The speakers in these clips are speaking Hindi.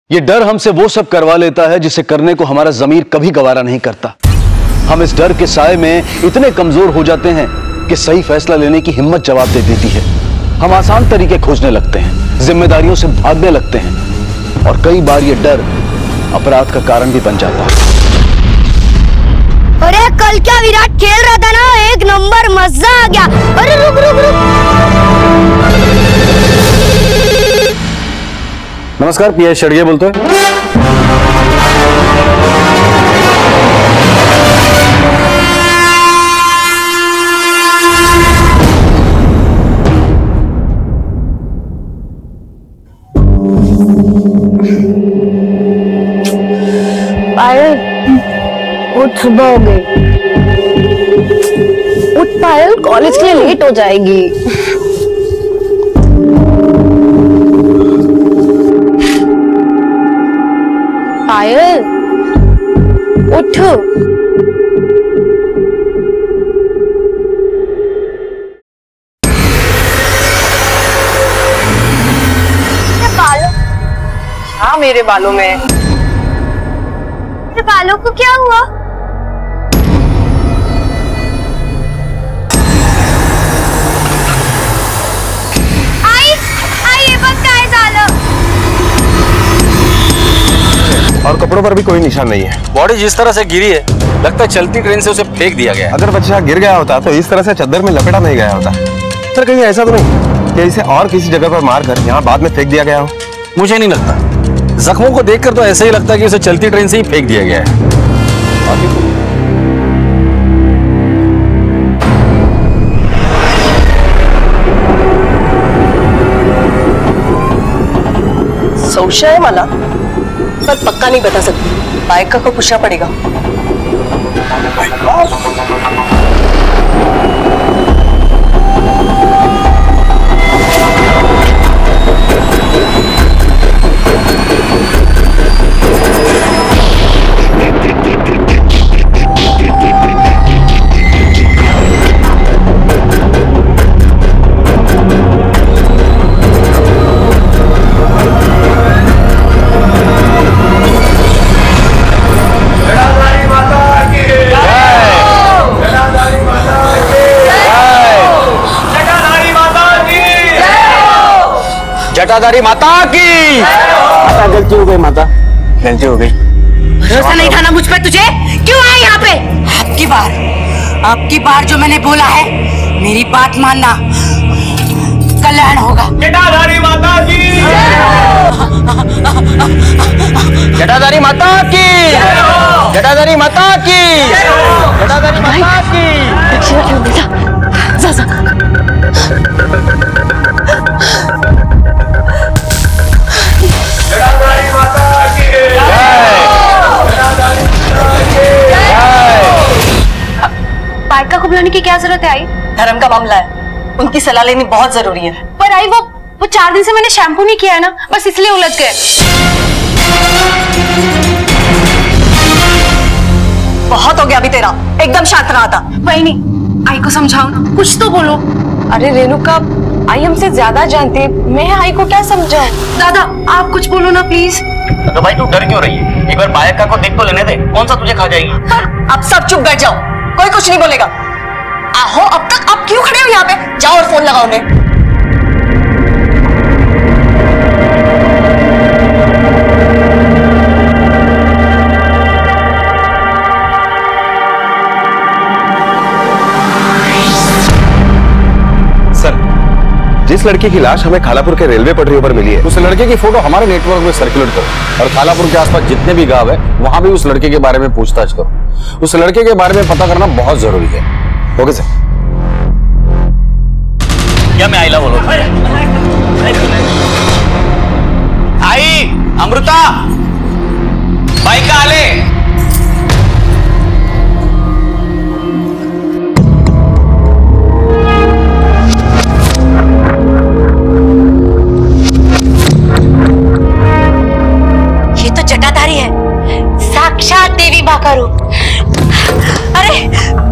ये डर हमसे वो सब करवा लेता है जिसे करने को हमारा ज़मीर कभी गवारा नहीं करता। हम इस डर के साए में इतने कमजोर हो जाते हैं कि सही फैसला लेने की हिम्मत जवाब दे देती है। हम आसान तरीके खोजने लगते हैं, जिम्मेदारियों से भागने लगते हैं और कई बार ये डर अपराध का कारण भी बन जाता है। अरे कल क्या विराट खेल रहा था ना, एक नंबर, मजा आ गया। अरे रुक रुक रुक। नमस्कार, पीएस शर्गे बोलते हैं। पायल, उठ, सुबह हो गई। उठ पायल, कॉलेज के लिए लेट हो जाएगी। पायल, उठ। बालों, हाँ मेरे बालों में। मेरे बालों को क्या हुआ? और कपड़ों पर भी कोई निशान नहीं है। बॉडी जिस तरह से गिरी है, लगता है चलती ट्रेन से उसे फेंक दिया गया है। अगर बच्चा गिर गया होता तो इस तरह से चद्दर में लपेटा नहीं गया होता। सर कहीं ऐसा तो नहीं कि इसे और किसी जगह पर मारकर यहाँ बाद में फेंक दिया गया हो? मुझे नहीं लगता। जख्मों को देखकर तो ऐसा ही लगता है कि उसे चलती ट्रेन से ही फेंक दिया गया है। संशय है मला, पर पक्का नहीं बता सकती। बाइक को पूछना पड़ेगा। जटाधारी माता की। माता, गलती हो गई माता, गलती हो गई। भरोसा नहीं था ना मुझ पर तुझे, क्यों आई यहाँ पे? आपकी बार जो मैंने बोला है, मेरी बात मानना, कल्याण होगा। जटाधारी माता की। जटाधारी माता की। जटाधारी माता की। जटाधारी माता की। बाइका को बुलाने की क्या जरूरत है? आई धर्म का मामला है, उनकी सलाह लेनी बहुत जरूरी है। पर आई वो 4 दिन से मैंने शैम्पू नहीं किया है ना, बस इसलिए उलझ गए। बहुत हो गया अभी तेरा, एकदम शांत रहा था। वही नहीं, आई को समझाओ ना, कुछ तो बोलो। अरे रेणुका, आई हमसे ज्यादा जानती है, मैं आई को क्या समझाऊं? दादा आप कुछ बोलो ना प्लीज। तो भाई तू डर क्यों रही है? एक बार बायका को देख तो लेने दे, कौन सा तुझे खा जाएगी? हाँ, अब सब चुप बैठ जाओ, कोई कुछ नहीं बोलेगा। आहो, अब तक आप क्यों खड़े हो यहाँ पे? जाओ और फोन लगाओ उन्हें। जिस लड़के की लाश हमें खालापुर के रेलवे पटरियों पर मिली है, उस लड़के की फोटो हमारे नेटवर्क में सर्कुलेट करो और खालापुर के आसपास जितने भी गांव है वहां भी उस लड़के के बारे में पूछताछ करो। उस लड़के के बारे में पता करना बहुत जरूरी है। Okay sir. क्या मैं आईला बोलो? आई अमृता, बाइका आले। का रूप। अरे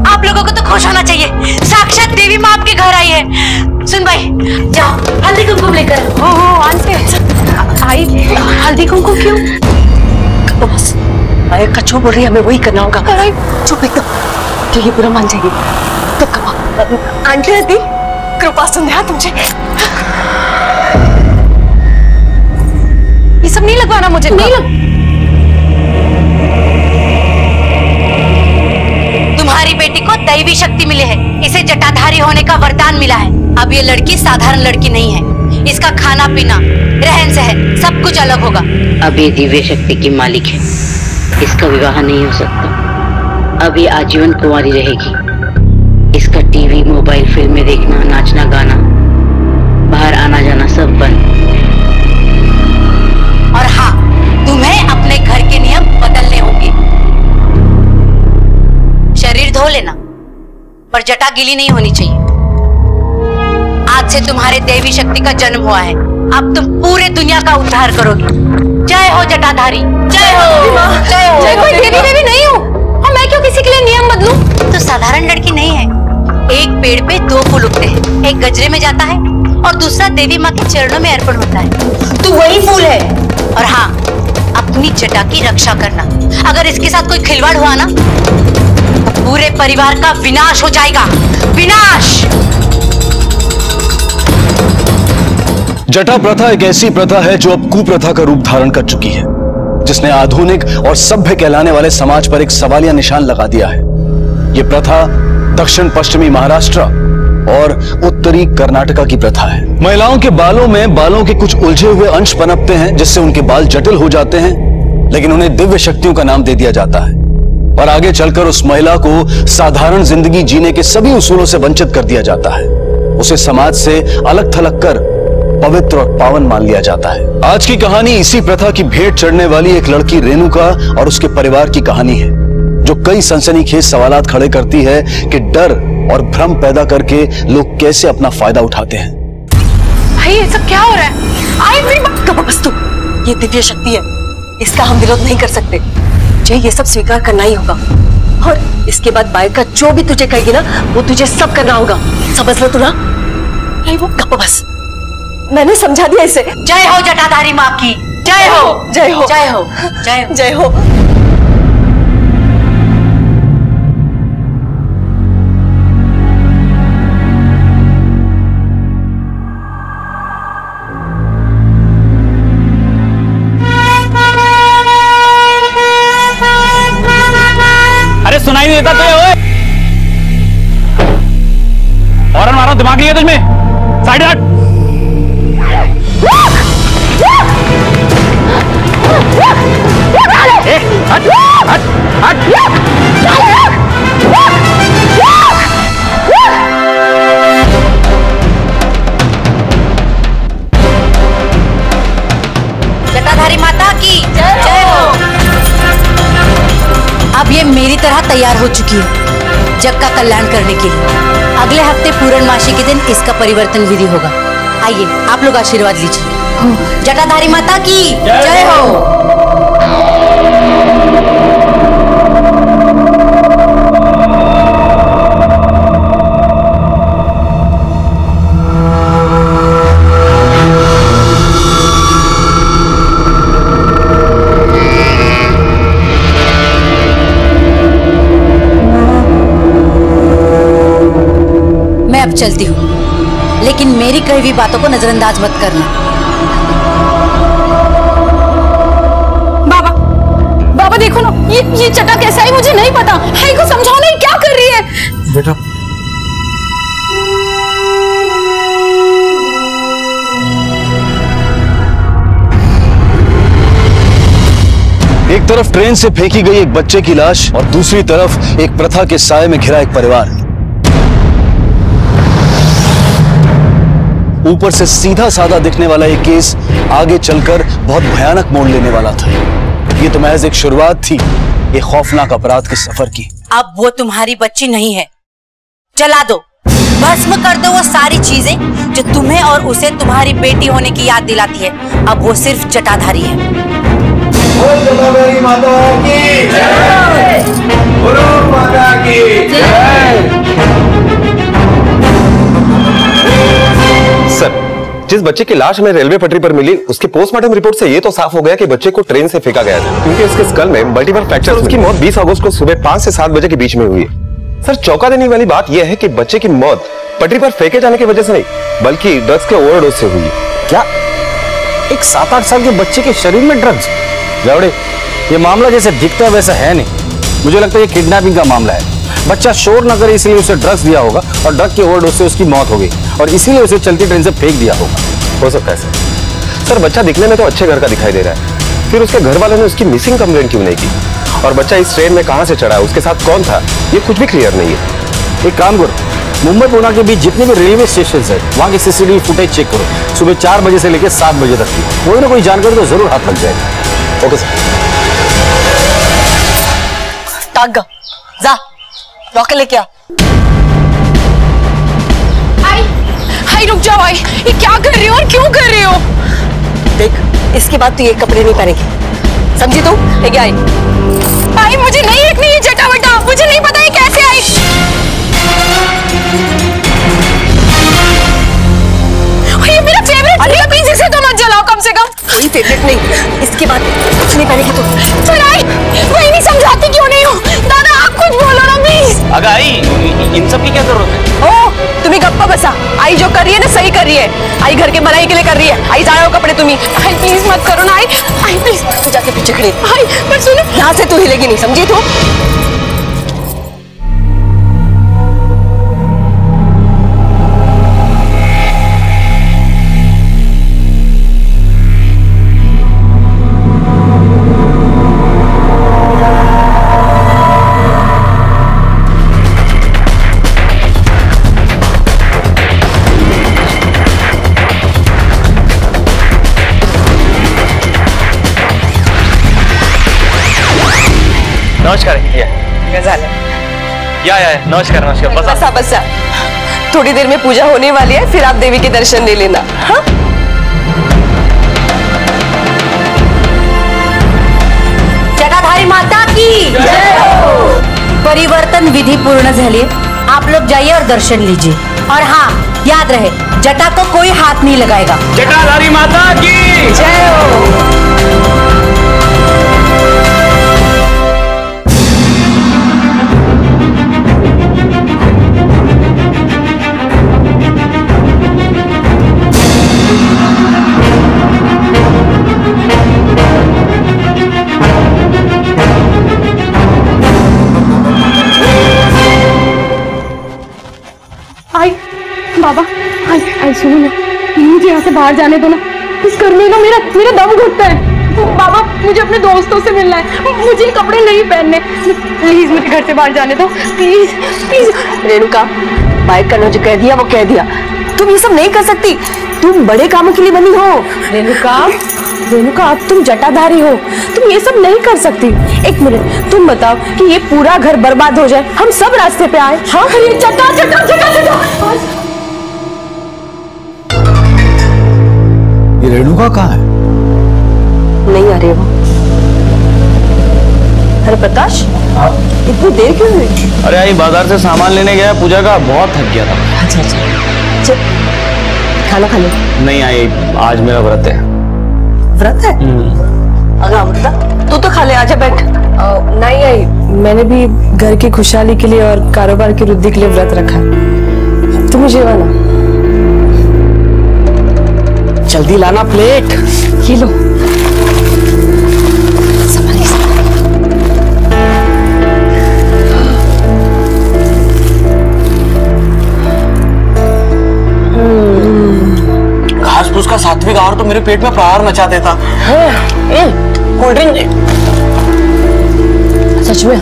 आप लोगों को तो खुश होना चाहिए, साक्षात देवी माँ आपके घर आई है। सुन भाई, जाओ हल्दी कुमकुम लेकर। हो आंटी। आई हल्दी कुमकुम क्यों? बस माया जो बोल रही है हमें वही करना होगा। चुप एकदम, तो ये बुरा मान जाएगी। तो कमा आंटी हल्दी कृपा संध्या तुझे ये सब नहीं लगवाना मुझे। नहीं तुम्हारी बेटी को दैवी शक्ति मिली है, इसे जटाधारी होने का वरदान मिला है। अब ये लड़की साधारण लड़की नहीं है, इसका खाना पीना रहन सहन सब कुछ अलग होगा। अब ये दिव्य शक्ति की मालिक है, इसका विवाह नहीं हो सकता। अब ये आजीवन कुंवारी रहेगी। इसका टीवी मोबाइल फिल्में देखना, नाचना गाना, बाहर आना जाना सब बंद। और हाँ, तुम्हें अपने घर के नियम बदलने होंगे। शरीर धो लेना पर जटा गीली नहीं होनी चाहिए। आज से तुम्हारे देवी शक्ति का जन्म हुआ है, अब तुम पूरे दुनिया का उद्धार करोगे। जय हो जटाधारी, जय हो, जय हो। मैं कोई देवी देवी नहीं हूँ और मैं क्यों किसी के लिए नियम बदलूं? तो साधारण लड़की नहीं है। एक पेड़ पे दो फूल उगते हैं, एक गजरे में जाता है और दूसरा देवी माँ के चरणों में अर्पण होता है। तू वही फूल है। और हाँ, अपनी जटा की रक्षा करना। अगर इसके साथ कोई खिलवाड़ हुआ ना तो पूरे परिवार का विनाश हो जाएगा। विनाश। जटा प्रथा एक ऐसी प्रथा है जो अब कुप्रथा का रूप धारण कर चुकी है, जिसने आधुनिक और सभ्य कहलाने वाले समाज पर एक सवालिया निशान लगा दिया है। यह प्रथा दक्षिण पश्चिमी महाराष्ट्र और उत्तरी कर्नाटका की प्रथा है। महिलाओं के बालों के कुछ उलझे हुए अंश पनपते हैं, जिससे उनके बाल जटिल हो जाते हैं, लेकिन उन्हें दिव्य शक्तियों का नाम दे दिया जाता है और आगे चलकर उस महिला को साधारण जिंदगी जीने के सभी उसूलों से वंचित कर दिया जाता है। उसे समाज से अलग थलग कर पवित्र और पावन मान लिया जाता है। आज की कहानी इसी प्रथा की भेंट चढ़ने वाली एक लड़की रेणुका और उसके परिवार की कहानी है, जो कई सनसनीखेज सवालात खड़े करती है कि डर और भ्रम पैदा करके लोग कैसे अपना फायदा उठाते हैं। भाई ये सब क्या हो रहा है? आई मेरी बात कब बस तू, ये दिव्य शक्ति है, इसका हम विरोध नहीं कर सकते। तुझे ये सब स्वीकार करना ही होगा और इसके बाद बायका जो भी तुझे कहेगी ना वो तुझे सब करना होगा। समझ लो तू ना? नहीं वो कब बस, मैंने समझा दिया इसे। जय हो जटाधारी माँ की, जय हो, जय हो, जय हो, जय हो, जय हो। सुनाई नहीं देता तुझे? ओए हॉर्न मारो, दिमाग नहीं है तुझमें? साइड हट। हट हट हट। जटाधारी माता की जय हो। अब ये मेरी तरह तैयार हो चुकी है जग का कल्याण करने के लिए। अगले हफ्ते पूर्णमासी के दिन इसका परिवर्तन विधि होगा। आइए आप लोग आशीर्वाद लीजिए। जटाधारी माता की जय हो। अब चलती हूँ, लेकिन मेरी कही हुई बातों को नजरअंदाज मत करना। बाबा, बाबा देखो ना, ये जटा कैसा है मुझे नहीं पता। हाई को समझाओ ना, क्या कर रही है? बेटा एक तरफ ट्रेन से फेंकी गई एक बच्चे की लाश और दूसरी तरफ एक प्रथा के साए में घिरा एक परिवार। ऊपर से सीधा साधा दिखने वाला ये केस आगे चलकर बहुत भयानक मोड़ लेने वाला था। ये तो महज एक शुरुआत थी एक खौफनाक अपराध के सफर की। अब वो तुम्हारी बच्ची नहीं है, जला दो, भस्म कर दो वो सारी चीजें जो तुम्हें और उसे तुम्हारी बेटी होने की याद दिलाती है। अब वो सिर्फ जटाधारी है। जटाधारी माता की जय, गुरु माता की जय। सर, जिस बच्चे की लाश हमें रेलवे पटरी पर मिली, उसके पोस्टमार्टम रिपोर्ट से ये तो साफ हो गया कि बच्चे को ट्रेन से फेंका गया था, क्योंकि उसके स्कल में मल्टीपल फ्रैक्चर। उसकी मौत 20 अगस्त को सुबह 5 से 7 बजे के बीच में हुई है। सर, चौंका देने वाली बात यह है कि बच्चे की मौत पटरी पर फेंके जाने की वजह से नहीं, बल्कि ड्रग्स के ओवरडोज से हुई है। क्या एक 7-8 साल के बच्चे के शरीर में ड्रग्स? जावड़े, ये मामला जैसे दिखता है वैसा है नहीं। मुझे लगता है ये किडनैपिंग का मामला है। बच्चा शोर न करे इसलिए उसे ड्रग्स दिया होगा और ड्रग के ओवरडोज से उसकी मौत हो गई और इसीलिए उसे चलती ट्रेन से फेंक दिया होगा। हो सकता है सर। सर, बच्चा दिखने में तो अच्छे घर का दिखाई दे रहा है, फिर उसके घर वालों ने उसकी मिसिंग कंप्लेंट क्यों नहीं की? और बच्चा इस ट्रेन में कहां से चढ़ा, उसके साथ कौन था, ये कुछ भी क्लियर नहीं है। एक काम करो, मुंबई पुणे के बीच जितने भी रेलवे स्टेशन है वहां की सीसीटीवी फुटेज चेक करो। सुबह 4 बजे से लेकर 7 बजे तक की कोई ना कोई जानकारी तो जरूर हाथ लग जाएगी। Okay sir. तागा, जा रॉकेट लेके आ। आई रुक जाओ आई, ये क्या कर रही हो और क्यों कर रही हो? देख, इसके बाद तू ये कपड़े नहीं पहनेगी, समझी तू? लेके आई। आई मुझे नहीं देखनी ये जटा वटा, मुझे नहीं पता ये कैसे आई। ये मेरा फेवरेट है, प्लीज इसे तो मत जलाओ कम से कम। कोई फेवरेट नहीं, इसके बाद कुछ नहीं पहनेगी तू। चलाई, वही नहीं समझाती क्यों नहीं हो? दादा आप कुछ बोलो ना प्लीज। अगर आई इन सब की क्या जरूरत है? ओ तुम्हें गप्पा बसा। आई जो कर रही है ना सही कर रही है। आई घर के भलाई के लिए कर रही है। आई जा रहे हो कपड़े तुम्ही। आई प्लीज मत करो ना। आई प्लीज तू जाके पीछे खड़ी। आई पर सुनो, यहाँ से तू हिलेगी नहीं, समझी तू? नमस्कार या नमस्कार नमस्कार। बसा बसा, थोड़ी देर में पूजा होने वाली है, फिर आप देवी के दर्शन ले लेना। हाँ? जटाधारी माता की परिवर्तन विधि पूर्ण झाली। आप लोग जाइए और दर्शन लीजिए। और हाँ, याद रहे जटा को कोई हाथ नहीं लगाएगा। जटाधारी माता की जय हो। बाबा, आई सुनो ना, मुझे यहाँ से बाहर जाने दो ना। इस घर में ना मेरा दम घुटता है। बाबा, मुझे अपने दोस्तों से मिलना है, मुझे कपड़े नहीं पहनने। प्लीज मुझे घर से बाहर जाने दो, प्लीज प्लीज। रेणुका, बाइक करना जो कह दिया वो कह दिया। तुम ये सब नहीं कर सकती, तुम बड़े कामों के लिए बनी हो। रेणुका, अब तुम जटाधारी हो, तुम ये सब नहीं कर सकती। एक मिनट, तुम बताओ कि ये पूरा घर बर्बाद हो जाए, हम सब रास्ते पे आए। हाँ, ये जटा जटा जटा जटा। ये रेणुका कहाँ है? नहीं आ रही वो। अरे प्रकाश, इतनी देर क्यों हुई? अरे आई बाजार से सामान लेने गया, पूजा का बहुत थक गया था। अच्छा, चल खाना खा ले। नहीं आई, आज मेरा व्रत है। व्रत है? अगर अमृता तू तो खा ले, आजा बैठ। नहीं आई, मैंने भी घर की खुशहाली के लिए और कारोबार की वृद्धि के लिए व्रत रखा है। तुम मुझे ना जल्दी लाना प्लेट। ये लो। घास फूस का सात्विक आहार तो मेरे पेट में प्रहार मचा देता। Cold drink. सच में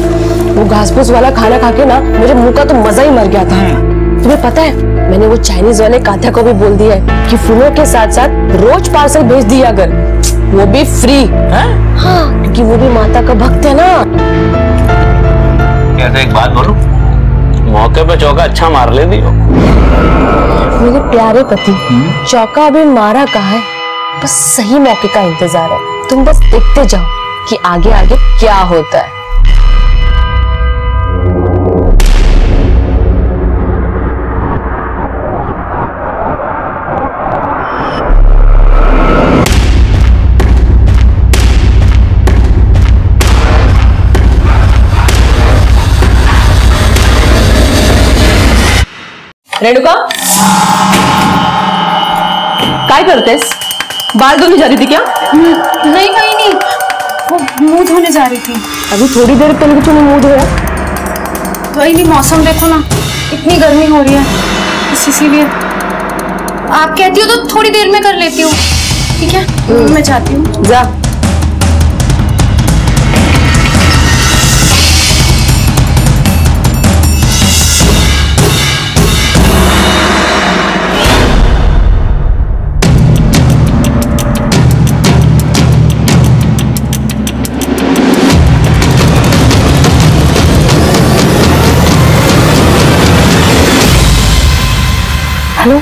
वो घास फूस वाला खाना खा के ना मेरे मुंह का तो मजा ही मर गया था। तुम्हें पता है, मैंने वो चाइनीज वाले काथा को भी बोल दिया है कि फूलों के साथ साथ रोज पार्सल भेज दिया कर, वो भी फ्री। हाँ, क्योंकि वो भी माता का भक्त है ना। कहते एक बात बोलूं, मौके पे चौका अच्छा मार लेती हो। मेरे प्यारे पति, चौका अभी मारा कहाँ है, बस सही मौके का इंतजार है। तुम बस देखते जाओ कि आगे आगे क्या होता है। रेणुका, काय करतेस? बाल धोने जा रही थी क्या? नहीं कहीं नहीं, वो मुंह धोने जा रही थी। अभी थोड़ी देर पहले तूने मुंह धोया। वही नहीं, मौसम देखो ना, इतनी गर्मी हो रही है, इसीलिए आप कहती हो तो थोड़ी देर में कर लेती हूँ। ठीक है, मैं जाती हूँ। जा। हेलो,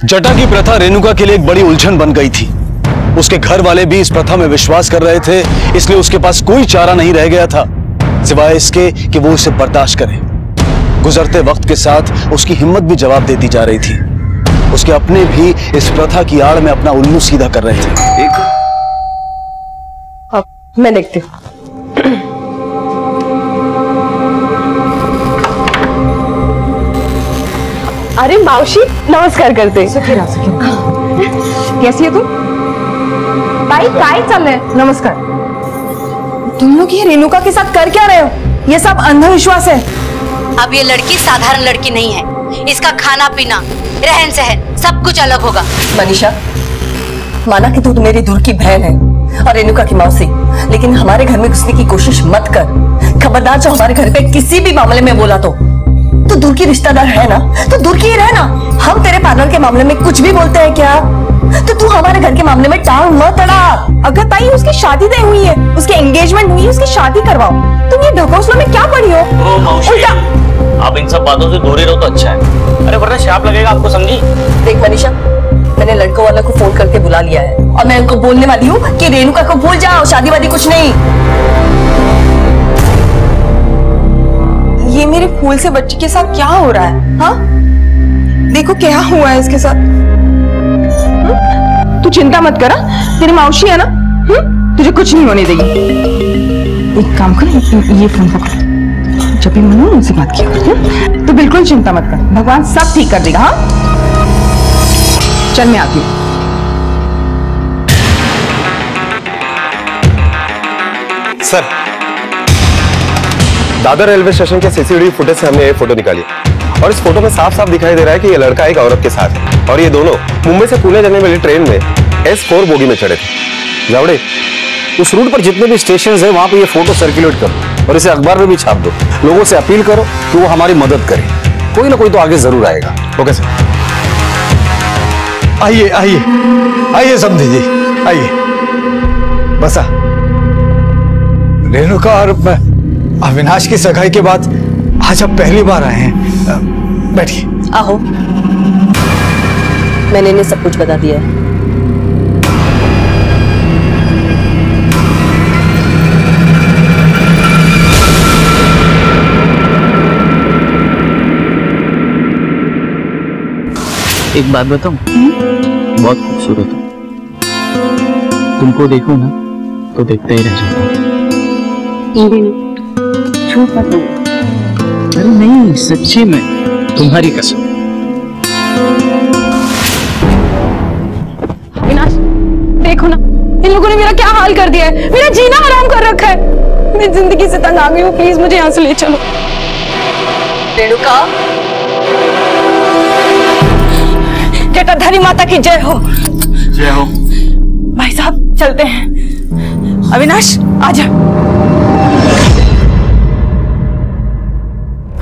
जटा की प्रथा रेणुका के लिए एक बड़ी उलझन बन गई थी। उसके घर वाले भी इस प्रथा में विश्वास कर रहे थे, इसलिए उसके पास कोई चारा नहीं रह गया था सिवाय इसके कि वो इसे बर्दाश्त करे। गुजरते वक्त के साथ उसकी हिम्मत भी जवाब देती जा रही थी। उसके अपने भी इस प्रथा की आड़ में अपना उल्लू सीधा कर रहे थे। मैं देखती हूँ। अरे मावशी, नमस्कार करते। कैसी है तू? ताई काय चाललंय? नमस्कार। तुम लोग ये रेणुका के साथ कर क्या रहे हो? ये सब अंधविश्वास है। अब ये लड़की साधारण लड़की नहीं है, इसका खाना पीना, रहन सहन सब कुछ अलग होगा। मनीषा, माना कि तू तो मेरी दूर की बहन है और रेणुका की मौसी, लेकिन हमारे घर में घुसने की कोशिश मत कर। खबरदार जो हमारे घर पे किसी भी मामले में बोला तो दूर की रिश्तेदार है ना, तो दूर की ही रहना। हम तेरे पार्लर के मामले में कुछ भी बोलते हैं क्या? तो तू हमारे घर के मामले में टांग मत अड़ा। अगर ताई उसकी शादी तय हुई है, उसकी एंगेजमेंट हुई है, उसकी शादी करवाओ। तुम ये ढकोसलों में क्या पड़ी हो? उल्टा आप इन सब बातों से दूर ही रहो तो अच्छा है। अरे वरना श्राप लगेगा आपको, समझी? देख मनीषा, मैंने लड़कों वालों को फोन करके बुला लिया है और मैं उनको बोलने वाली हूँ कि रेणुका को भूल जाओ, शादी वादी कुछ नहीं। ये मेरे फूल से बच्चे के साथ क्या हो रहा है? हाँ, देखो क्या हुआ है इसके साथ। तू चिंता मत कर, तेरी मौसी है ना, तुझे कुछ नहीं होने देगी। एक काम कर, ये फोन पकड़, जब भी मन हो उनसे बात किया कर। तो बिल्कुल चिंता मत कर, भगवान सब ठीक कर देगा। हाँ, चल मैं आती हूँ। सर, दादर रेलवे स्टेशन के सीसीटीवी फुटेज से हमने ये फोटो निकाली और इस फोटो में साफ साफ दिखाई दे रहा है कि ये लड़का एक औरत के साथ है और ये दोनों मुंबई से पुणे जाने वाली ट्रेन में S4 बोगी में चढ़े थे। जावड़े, उस रूट पर जितने भी स्टेशन है वहां पे ये फोटो सर्कुलेट करो और इसे अखबार में भी छाप दो। लोगों से अपील करो कि वो हमारी मदद करें, कोई ना कोई तो आगे जरूर आएगा। Okay sir. आइए आइए आइए समझी जी, आइए बसा। रेणुका और अविनाश की सगाई के बाद आज आप पहली बार आए हैं, बैठिए। आहो, मैंने इन्हें सब कुछ बता दिया है। एक बात बताऊं, बहुत खूबसूरत हो। तुमको देखो ना तो देखते ही रह जाऊंगा। झूठ मत बोलो। अरे नहीं, सच्ची में, तुम्हारी कसम। अविनाश, देखो ना, इन लोगों ने मेरा क्या हाल कर दिया है। मेरा जीना हराम कर रखा है। मैं जिंदगी से तंग आ गई हूँ, प्लीज मुझे यहाँ से ले चलो। रेणुका, जटाधारी माता की जय हो। जय हो। भाई साहब चलते हैं। अविनाश आजा।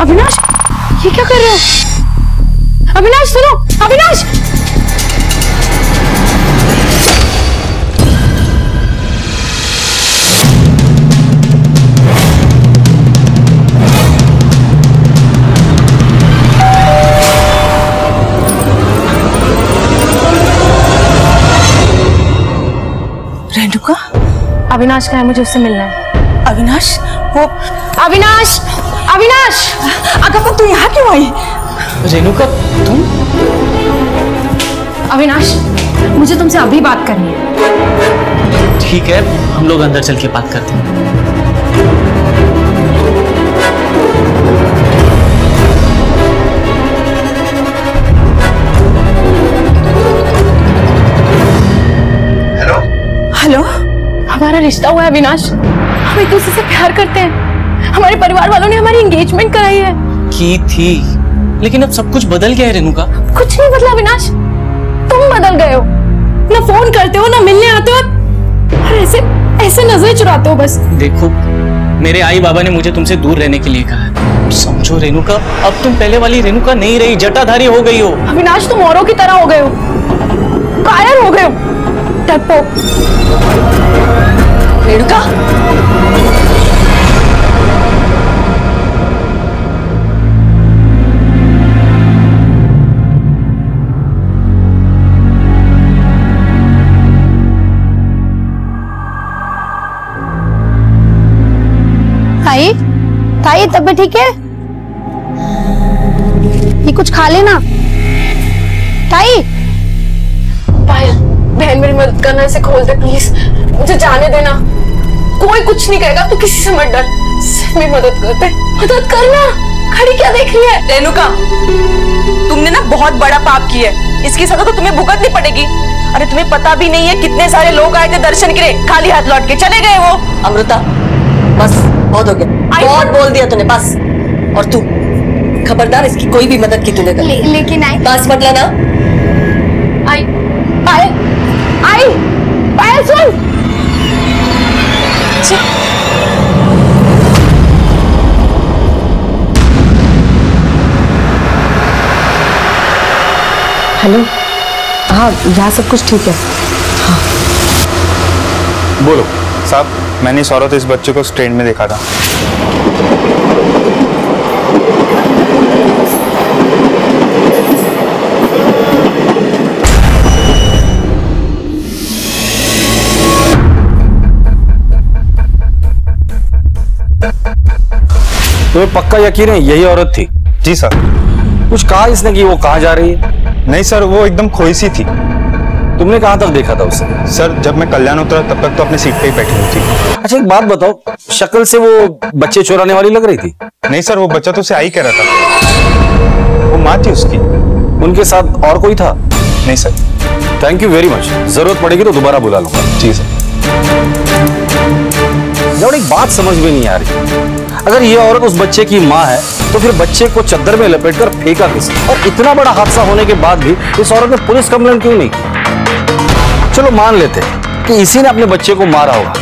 अविनाश, ये क्या कर रहे हो? अविनाश सुनो, अविनाश। रेणुका, अविनाश का है, मुझे उससे मिलना है। अविनाश, वो अविनाश, अविनाश, अगर तू यहाँ क्यों आई? रेणुका, तुम? अविनाश, मुझे तुमसे अभी बात करनी है। ठीक है, हम लोग अंदर चल के बात करते हैं। हेलो, हमारा रिश्ता हुआ है अविनाश। हम एक दूसरे से प्यार करते हैं। हमारे परिवार वालों ने हमारी एंगेजमेंट कराई है। की थी, लेकिन अब सब कुछ बदल गया है रेणुका। कुछ नहीं बदला अविनाश, तुम बदल गए हो। ना फोन करते हो, ना मिलने आते हो, और ऐसे ऐसे नजरें चुराते हो बस। देखो, मेरे आई बाबा ने मुझे तुमसे दूर रहने के लिए कहा है। समझो रेणुका, अब तुम पहले वाली रेणुका नहीं रही, जटाधारी हो गई हो। अविनाश, तुम औरों की तरह हो गए हो, कायर हो गए हो, डरपोक। रेणुका, ताई, ताई तबीयत ठीक है? ये कुछ खा लेना। ताई, पायल, बहन मेरी मदद करना, इसे खोल दे प्लीज, मुझे जाने देना। कोई कुछ नहीं कहेगा, तू किसी से मत डर, मेरी मदद करते, मदद करना। खड़ी क्या देख रही है? रेणुका, तुमने ना बहुत बड़ा पाप किया है, इसकी सजा तो तुम्हें भुगतनी पड़ेगी। अरे तुम्हें पता भी नहीं है कितने सारे लोग आए थे दर्शन के लिए, खाली हाथ लौट के चले गए वो। अमृता, बस बहुत हो गया, बहुत बोल दिया तूने, बस। और तू खबरदार, इसकी कोई भी मदद की तूने कर। लेकिन आई बस मत लाना। आई, पायल, आई, पायल सुन। हेलो, हाँ यहाँ सब कुछ ठीक है। हाँ बोलो साहब, मैंने इस औरत इस बच्चे को उस ट्रेन में देखा था। तुम्हें पक्का यकीन है यही औरत थी? जी सर। कुछ कहा इसने कि वो कहाँ जा रही है? नहीं सर, वो एकदम खोई सी थी। तुमने कहाँ तक देखा था उसे? सर, जब मैं कल्याण उतरा तब तक तो अपनी सीट पे ही बैठी हुई थी। अच्छा एक बात बताओ, शक्ल से वो बच्चे चुराने वाली लग रही थी? नहीं सर, वो बच्चा तो उसे आई कह रहा था, वो माँ थी उसकी। उनके साथ और कोई था? नहीं sir. Thank you very much, जरूरत पड़ेगी तो दोबारा बुला लूंगा। जी सर। जब एक बात समझ में नहीं आ रही, अगर ये औरत उस बच्चे की माँ है तो फिर बच्चे को चद्दर में लपेटकर फेंका किस? और इतना बड़ा हादसा होने के बाद भी इस औरत ने पुलिस कंप्लेंट क्यों नहीं की? चलो मान लेते कि इसी ने अपने बच्चे को मारा होगा,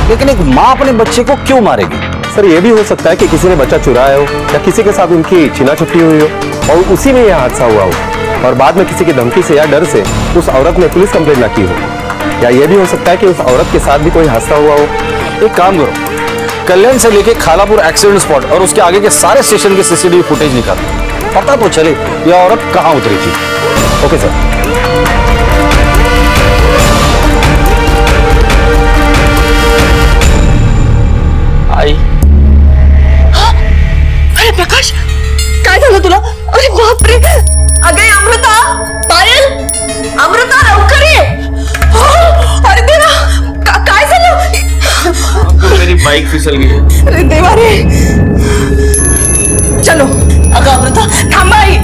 लेकिन एक माँ अपने बच्चे को क्यों मारेगी? सर, ये भी हो सकता है कि किसी ने बच्चा चुराया हो या किसी के साथ उनकी छीना छुट्टी हुई हो और उसी में यह हादसा हुआ हो, और बाद में किसी की धमकी से या डर से उस औरत ने पुलिस कंप्लेंट ना की हो। या ये भी हो सकता है कि उस औरत के साथ भी कोई हादसा हुआ हो। एक काम करो, कल्याण से लेके खालापुर एक्सीडेंट स्पॉट और उसके आगे के सारे स्टेशन के सीसीटीवी फुटेज निकालो, पता तो चले यह औरत कहाँ उतरी थी। Okay sir. आई, अरे प्रकाश, काय झालं तुला? अरे बाप रे, अगं अमृता, पायल, अमृता लवकर ये। अरे देवा, काय झालं? मेरी बाइक फिसल गई है। अरे देवा रे, चलो। अगं अमृता, थांबा आई।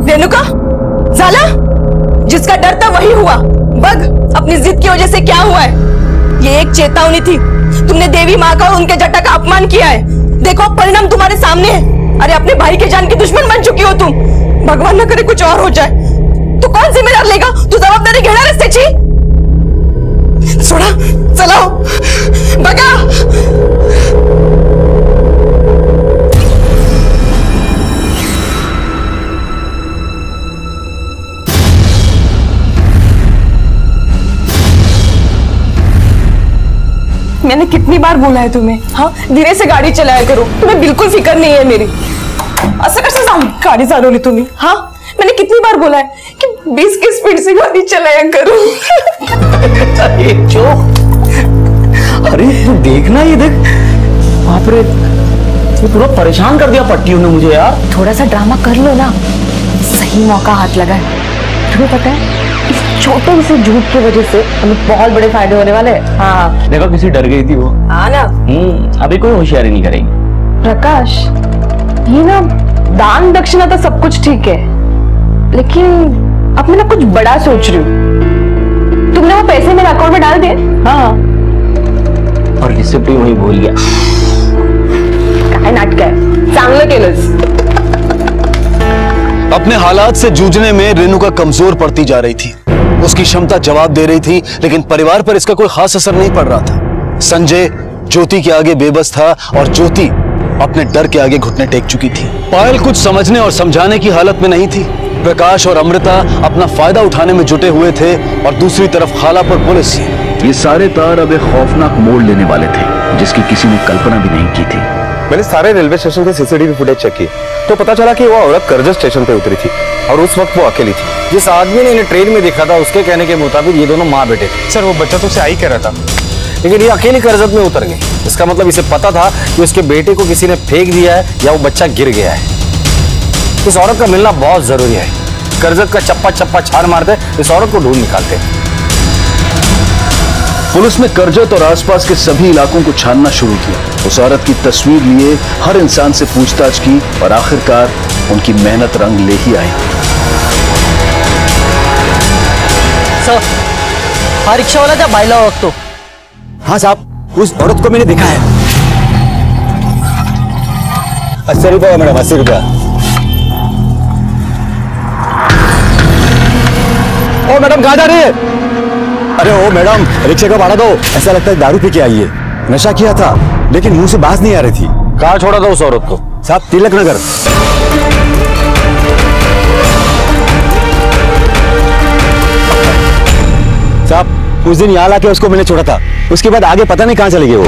रेणुका, झाला? जिसका डर था वही हुआ। बग, अपनी जिद की वजह से क्या हुआ है? ये एक चेतावनी थी। तुमने देवी माँ का और उनके जटा का अपमान किया है। देखो परिणाम तुम्हारे सामने है। अरे अपने भाई के जान की दुश्मन बन चुकी हो तुम। भगवान न करे कुछ और हो जाए तो कौन जिम्मेदार लेगा? तू जबाबदारी घेणार आहेस त्याची? सोडा, चलाओ, बघा। मैंने कितनी बार बोला है तुम्हें, हाँ धीरे से गाड़ी चलाया करो, तुम्हें बिल्कुल फिक्र नहीं है मेरी। असं कसं गाड़ी चालवली तुम्ही? हाँ मैंने कितनी बार बोला है कि 20 की स्पीड से गाड़ी चलाया करो। अरे तू देखना, ये देख, बाप रे, तू पूरा परेशान कर दिया पट्टियों ने मुझे यार। थोड़ा सा ड्रामा कर लो ना, सही मौका हाथ लगा है। तुम्हें पता है इस छोटे से झूठ की वजह से हमें बहुत बड़े फायदे होने वाले हैं। हाँ देखो किसी डर गई थी वो। हाँ ना। अभी कोई होशियारी नहीं करेगी। प्रकाश, ये ना दान दक्षिणा तो सब कुछ ठीक है, लेकिन अब मैं ना कुछ बड़ा सोच रही हूँ। तुमने वो पैसे मेरे अकाउंट में डाल दिए? हाँ। और रिसिप्ट वही भूल गया। काय नाटक है, चांगलं केलंस। अपने हालात से जूझने में रेणुका कमजोर पड़ती जा रही थी। उसकी क्षमता जवाब दे रही थी, लेकिन परिवार पर इसका कोई खास असर नहीं पड़ रहा था। संजय ज्योति के आगे बेबस था और ज्योति अपने डर के आगे घुटने टेक चुकी थी। पायल कुछ समझने और समझाने की हालत में नहीं थी। प्रकाश और अमृता अपना फायदा उठाने में जुटे हुए थे और दूसरी तरफ खाला पर पुलिस। ये सारे तार अब एक खौफनाक मोड़ लेने वाले थे, जिसकी किसी ने कल्पना भी नहीं की थी। मैंने सारे रेलवे स्टेशन के सीसीटीवी फुटेज चेक किए तो पता चला कि वो औरत करजत स्टेशन पे उतरी थी और उस वक्त वो अकेली थी। जिस आदमी ने इन्हें ट्रेन में देखा था उसके कहने के मुताबिक ये दोनों माँ बेटे थे। सर वो बच्चा तो उसे आई कह रहा था, लेकिन ये अकेली करजत में उतर गई। इसका मतलब इसे पता था कि उसके बेटे को किसी ने फेंक दिया है या वो बच्चा गिर गया है। इस औरत का मिलना बहुत जरूरी है। करजत का चप्पा चप्पा छान मारते इस औरत को ढूंढ निकालते। पुलिस ने करजत और आसपास के सभी इलाकों को छानना शुरू किया। उस औरत की तस्वीर लिए हर इंसान से पूछताछ की और आखिरकार उनकी मेहनत रंग ले ही आई। सर, हा रिक्शा वाला क्या बाइला वक्त? हाँ साहब, उस औरत को मैंने देखा है। 80 रुपया मैडम, 80 रुपया। ओ मैडम कहाँ जा रही है? अरे ओ मैडम, रिक्शे का भाड़ा दो। ऐसा लगता है दारू पी के आई है। नशा किया था लेकिन मुंह से बात नहीं आ रही थी। कहाँ छोड़ा था उस औरत को? साहब तिलक नगर। साहब उस दिन यहाँ लाके उसको मैंने छोड़ा था, उसके बाद आगे पता नहीं कहाँ चली गई वो।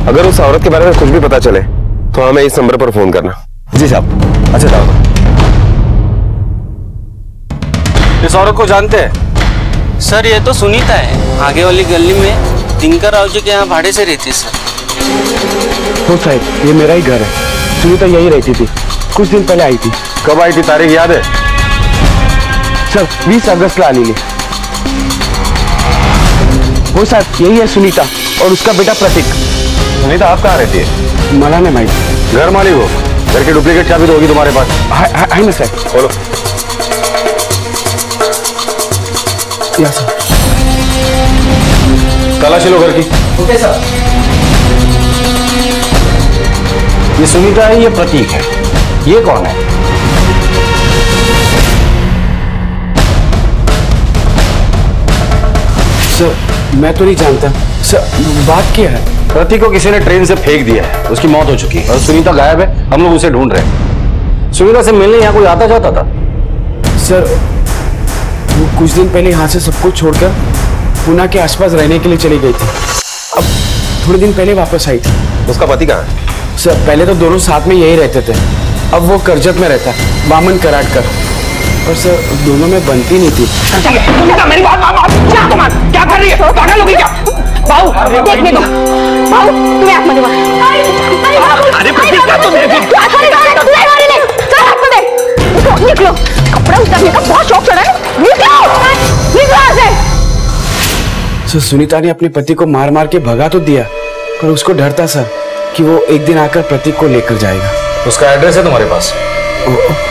अगर उस औरत के बारे में कुछ भी पता चले तो हमें इस नंबर पर फोन करना। जी साहब। अच्छा साहब, इस औरत को जानते हैं? सर ये तो सुनीता है, आगे वाली गली में दिनकर राव जी के यहाँ भाड़े से रहती है सर। हो साहब, ये मेरा ही घर है। सुनीता यही रहती थी, कुछ दिन पहले आई थी। कब आई थी, तारीख याद है? सर 20 अगस्त को आनी। वो साहब यही है सुनीता और उसका बेटा प्रतीक। सुनीता आप कहाँ रहती है? मला नहीं मालूम। घर मालिक हो? घर की डुप्लीकेट चाबी तो होगी तुम्हारे पास? है ना सर। खोलो। तलाशी लो घर की। Okay sir. ये सुनीता है, ये प्रतीक है। ये कौन है? सर मैं तो नहीं जानता। सर बात क्या है? प्रतीक को किसी ने ट्रेन से फेंक दिया है, उसकी मौत हो चुकी है और सुनीता गायब है। हम लोग उसे ढूंढ रहे हैं। सुनीता से मिलने यहाँ कोई आता जाता था? सर वो कुछ दिन पहले यहाँ से सब कुछ छोड़कर पुणे के आसपास रहने के लिए चली गई थी। अब थोड़े दिन पहले वापस आई थी। उसका पति कहाँ है? सर पहले तो दोनों साथ में यही रहते थे, अब वो करजत में रहता है, वामन कराटकर। और सर दोनों में बनती नहीं थी। मेरी बात क्या कर रही है? पागल हो गई क्या? बाबू देखने दो। बाबू तुम्हें आत्मा दे। अरे निकलो, कपड़ा उतारने का बहुत शौक चढ़ा है। निकलो। सर सुनीता ने अपने पति को मार मार के भगा तो दिया, पर उसको डर था सर कि वो एक दिन आकर प्रतीक को लेकर जाएगा। उसका एड्रेस है तुम्हारे पास?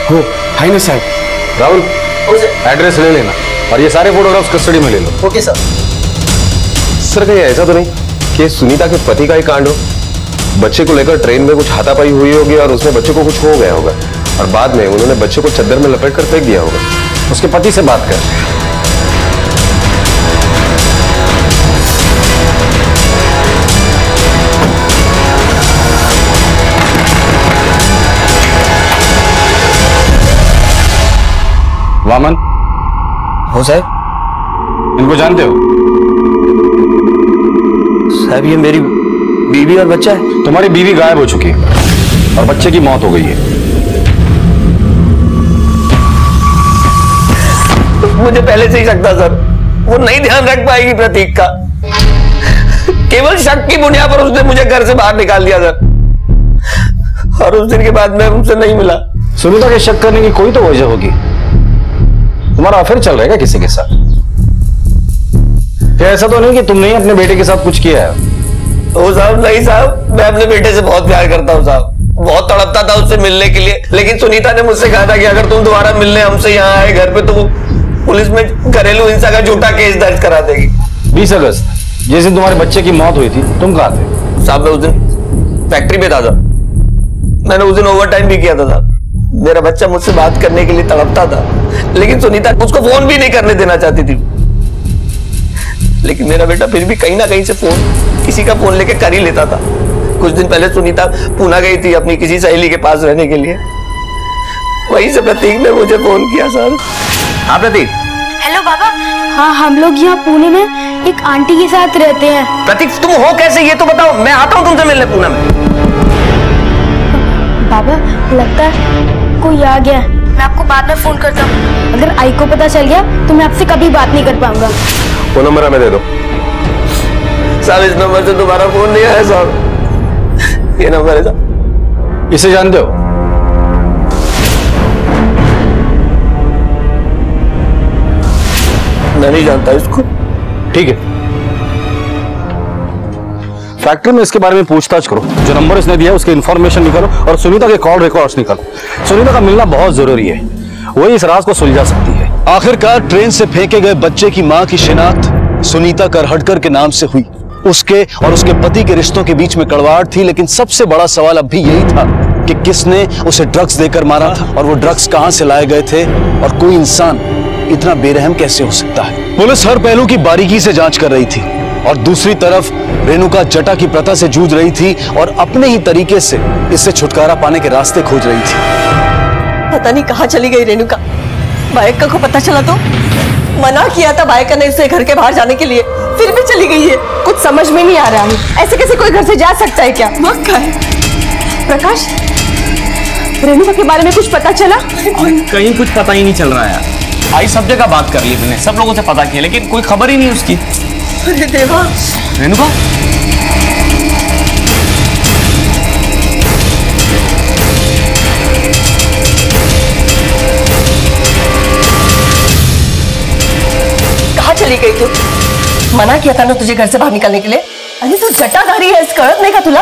हो है ना साहब। राहुल एड्रेस ले लेना और ये सारे फोटोग्राफ्स कस्टडी में ले लो। Okay sir. सर कहीं ऐसा तो नहीं कि सुनीता के पति का ही कांड हो? बच्चे को लेकर ट्रेन में कुछ हाथापाई हुई होगी और उसमें बच्चे को कुछ हो गया होगा और बाद में उन्होंने बच्चे को चद्दर में लपेट कर फेंक दिया होगा। उसके पति से बात कर। वामन। हो साहब। इनको जानते हो? साहब ये मेरी बीवी और बच्चा है। तुम्हारी बीवी गायब हो चुकी है और बच्चे की मौत हो गई है। मुझे पहले से ही शक था सर, वो नहीं ध्यान रख पाएगी प्रतीक का। केवल शक की बुनियाद पर उसने मुझे घर से बाहर निकाल दिया सर, और उस दिन के बाद मैं उनसे नहीं मिला। सुनीता के शक करने की कोई तो वजह होगी। तुम्हारा अफेयर चल रहा है क्या किसी के साथ? ऐसा तो नहीं कि तुमने ही अपने बेटे के साथ कुछ किया है? ओ साहब नहीं साहब, मैं अपने बेटे से बहुत प्यार करता हूँ साहब, बहुत तड़पता था उससे मिलने के लिए, लेकिन सुनीता ने मुझसे कहा था कि अगर तुम दोबारा मिलने हमसे यहाँ आए घर पे तो वो पुलिस में घरेलू हिंसा का झूठा केस दर्ज करा देगी। 20 अगस्त जिस दिन तुम्हारे बच्चे की मौत हुई थी, तुम कहाँ थे? साहब मैं उस दिन फैक्ट्री पे था साहब, मैंने उस दिन ओवर टाइम भी किया था साहब। मेरा बच्चा मुझसे बात करने के लिए तड़पता था, लेकिन सुनीता उसको फोन भी नहीं करने देना चाहती थी। लेकिन मेरा बेटा फिर भी कहीं ना कहीं से फोन, किसी का फोन लेके कर ही लेता था। कुछ दिन पहले सुनीता पूना गई थी अपनी किसी सहेली के पास रहने के लिए, वहीं से प्रतीक ने मुझे फोन किया सर। हाँ प्रतीक। हेलो बाबा। हाँ, हम लोग यहाँ पुणे में एक आंटी के साथ रहते हैं। प्रतीक तुम हो कैसे ये तो बताओ, मैं आता हूँ तुमसे मिलने पुणे में। बाबा लगता है कोई आ गया, मैं आपको बाद में फोन करता हूँ। अगर आई को पता चल गया तो मैं आपसे कभी बात नहीं कर पाऊंगा। वो नंबर हमें दे दो। साहब इस नंबर से दोबारा फोन नहीं आया साहब, ये नंबर है साहब। इसे जानते हो? मैं नहीं जानता इसको। ठीक है, फैक्ट्री में इसके बारे में पूछताछ करो, जो नंबर इसने दिया है उसकी इंफॉर्मेशन निकालो और सुनीता के कॉल रिकॉर्ड्स निकालो। सुनीता का मिलना बहुत जरूरी है, वही इस राज को सुलझा सकती है। आखिरकार ट्रेन से फेंके गए बच्चे की मां की शिनाख्त सुनीता करहटकर के नाम से हुई। उसके और उसके पति के रिश्तों के बीच में कड़वाहट थी, लेकिन सबसे बड़ा सवाल अब भी यही था कि किसने उसे ड्रग्स देकर मारा था और वो ड्रग्स कहां से लाए गए थे, और कोई इंसान इतना बेरहम कैसे हो सकता है। पुलिस हर पहलू की बारीकी से जांच कर रही थी और दूसरी तरफ रेणुका जटा की प्रथा से जूझ रही थी और अपने ही तरीके से इससे छुटकारा पाने के रास्ते खोज रही थी। पता नहीं कहाँ चली गई रेणुका। बायका को पता चला तो मना किया था बायका ने इसे घर के बाहर जाने के लिए, फिर भी चली गई है। कुछ समझ में नहीं आ रहा है, ऐसे कैसे कोई घर से जा सकता है क्या? वक्त का है। प्रकाश, रेणुका के बारे में कुछ पता चला? कहीं कुछ पता ही नहीं चल रहा है। आई सब जगह बात कर ली मैंने, सब लोगों से पता किया, लेकिन कोई खबर ही नहीं उसकी। अरे देवा। रेणुका? कहाँ चली गई तू? मना किया था ना तुझे घर से बाहर निकलने के लिए। अरे तू जटाधारी है, इस कड़क नहीं का तुला?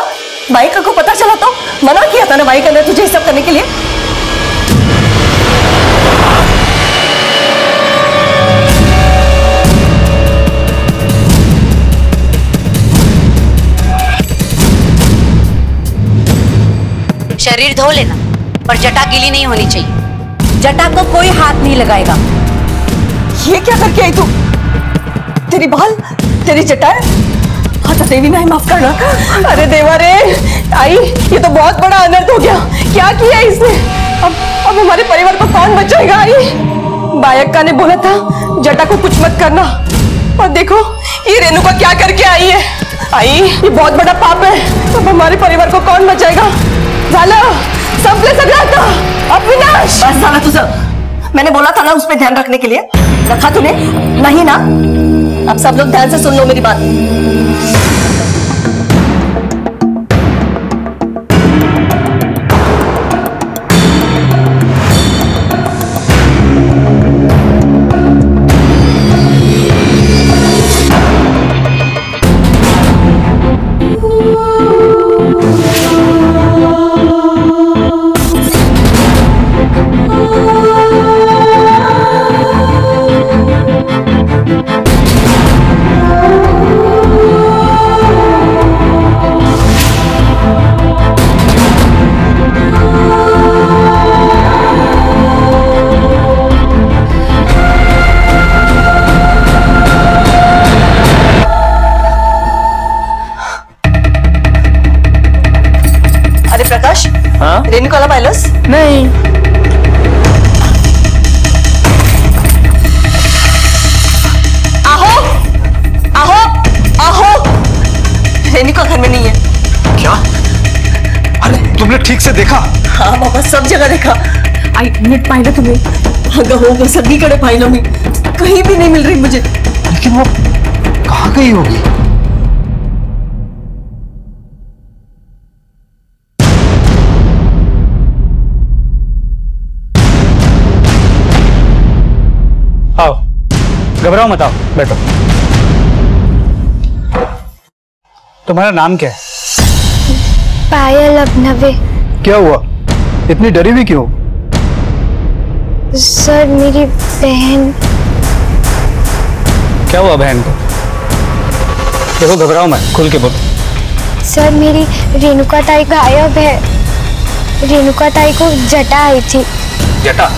बाइका को पता चला तो मना किया था ना बाइका ने तुझे सब करने के लिए। शरीर धो लेना, पर जटा गीली नहीं होनी चाहिए। जटा को कोई हाथ नहीं लगाएगा। ये क्या करके आई तू? तेरी बाल, तेरी जटाएं। हाँ तो देवी नहीं, माफ करना। अरे देवा रे, आई ये तो बहुत बड़ा अनर्थ हो गया। क्या किया इसने? अब हमारे परिवार को कौन बचाएगा? आई बायक्का ने बोला था जटा को कुछ मत करना, और देखो ये रेणुका क्या करके आई है। आई ये बहुत बड़ा पाप है। अब हमारे परिवार को कौन बचाएगा? झाला संपले सगळा अविनाश। बस झाला तुझं। मैंने बोला था ना उस पर ध्यान रखने के लिए, रखा तूने? नहीं ना? अब सब लोग ध्यान से सुन लो मेरी बात। प्रकाश, हाँ? रेणुकाला पाहिलंस? नहीं। आहो, आहो, आहो। रेणुका घर में नहीं है। क्या? अरे तुमने ठीक से देखा? हाँ बाबा, सब जगह देखा। आई नीट पाहिलं तुम्ही? अगं हो, सगळीकडे पाहिलं मी, कहीं भी नहीं मिल रही मुझे। लेकिन वो कहाँ गई होगी? आओ, घबराओ मत, आओ बैठो। तुम्हारा नाम क्या है? पायल अभिनवे। क्या हुआ, इतनी डरी हुई क्यों? सर मेरी बहन। क्या हुआ बहन को? देखो घबराओ मत, खुल के बोलो। सर मेरी रेणुका ताई गायब है। रेणुका ताई को जटा आई थी। जटा?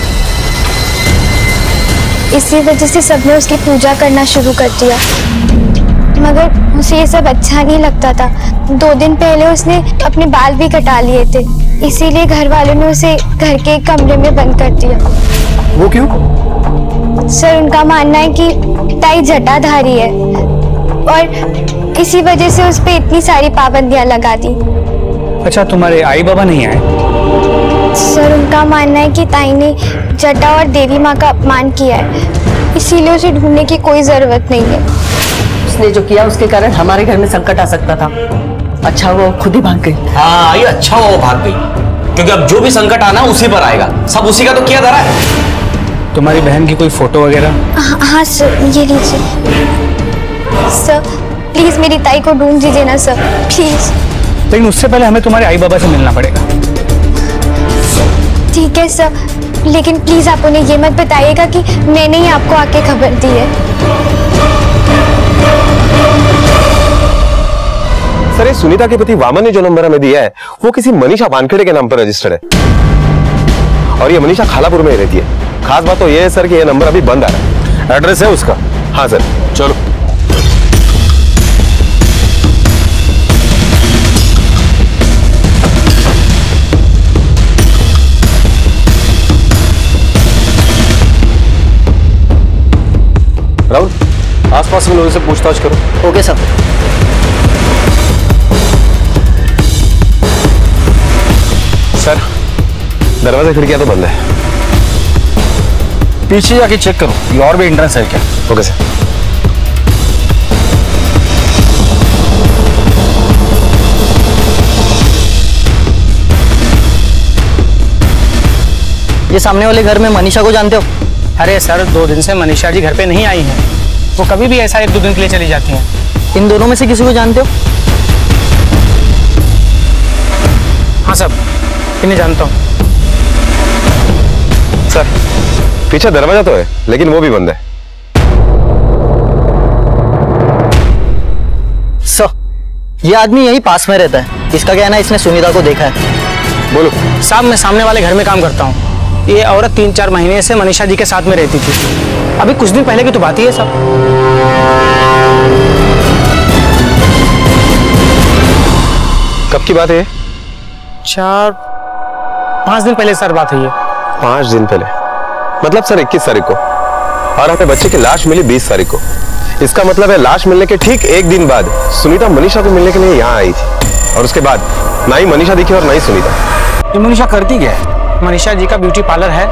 इसी वजह से सबने उसकी पूजा करना शुरू कर दिया, मगर उसे ये सब अच्छा नहीं लगता था। 2 दिन पहले उसने अपने बाल भी कटा लिए थे, इसीलिए घर वालों ने उसे घर के एक कमरे में बंद कर दिया। वो क्यों? सर उनका मानना है कि ताई जटाधारी है और इसी वजह से उस पे इतनी सारी पाबंदियां लगा दी। अच्छा, तुम्हारे आई बाबा नहीं आए? सर उनका मानना है कि ताई ने जटा और देवी माँ का अपमान किया है, इसीलिए उसे ढूंढने की कोई जरूरत नहीं है। उसने जो किया उसके कारण हमारे घर में संकट आ सकता था। अच्छा वो खुद ही भाग गई। हाँ ये अच्छा हुआ वो भाग गई, क्योंकि अब जो भी संकट आना उसी पर आएगा। सब उसी का तो किया धरा है। तुम्हारी बहन की कोई फोटो वगैरह? हाँ सर, ये लीजिए। सर प्लीज मेरी ताई को ढूंढ दीजिए ना सर, प्लीज। लेकिन उससे पहले हमें तुम्हारे आई बाबा से मिलना पड़ेगा। ठीक है सर, लेकिन प्लीज आप उन्हें ये मत बताइएगा कि मैंने ही आपको आके खबर दी है। सर ये सुनीता के पति वामन ने जो नंबर हमें दिया है वो किसी मनीषा वानखेड़े के नाम पर रजिस्टर्ड है, और ये मनीषा खालापुर में रहती है। खास बात तो ये है सर कि ये नंबर अभी बंद आ रहा है। एड्रेस है उसका? हाँ सर। चलो। राहुल, आसपास के लोगों से पूछताछ करो। Okay sir. सर दरवाजा खिड़कियां तो बंद है। पीछे जाके चेक करो, ये और भी एंट्रेंस है क्या? Okay sir. ये सामने वाले घर में मनीषा को जानते हो? अरे सर 2 दिन से मनीषा जी घर पे नहीं आई हैं। वो कभी भी ऐसा 1-2 दिन के लिए चली जाती हैं। इन दोनों में से किसी को जानते हो? हाँ सर, इन्हें जानता हूँ। सर पीछे दरवाजा तो है लेकिन वो भी बंद है। सर ये आदमी यही पास में रहता है, इसका कहना है इसने सुनीता को देखा है। बोलो। साहब मैं सामने वाले घर में काम करता हूँ। ये औरत 3-4 महीने से मनीषा जी के साथ में रहती थी। अभी कुछ दिन पहले की तो बात ही है साहब। कब की बात है? 4-5 दिन पहले सर बात है ये। 5 दिन पहले मतलब सर 21 तारीख को, और हमें बच्चे की लाश मिली 20 तारीख को। इसका मतलब है लाश मिलने के ठीक 1 दिन बाद सुनीता मनीषा को मिलने के लिए यहाँ आई थी, और उसके बाद ना ही मनीषा दिखी और ना ही सुनीता। ये मनीषा करती क्या है? मनीषा जी का ब्यूटी पार्लर है,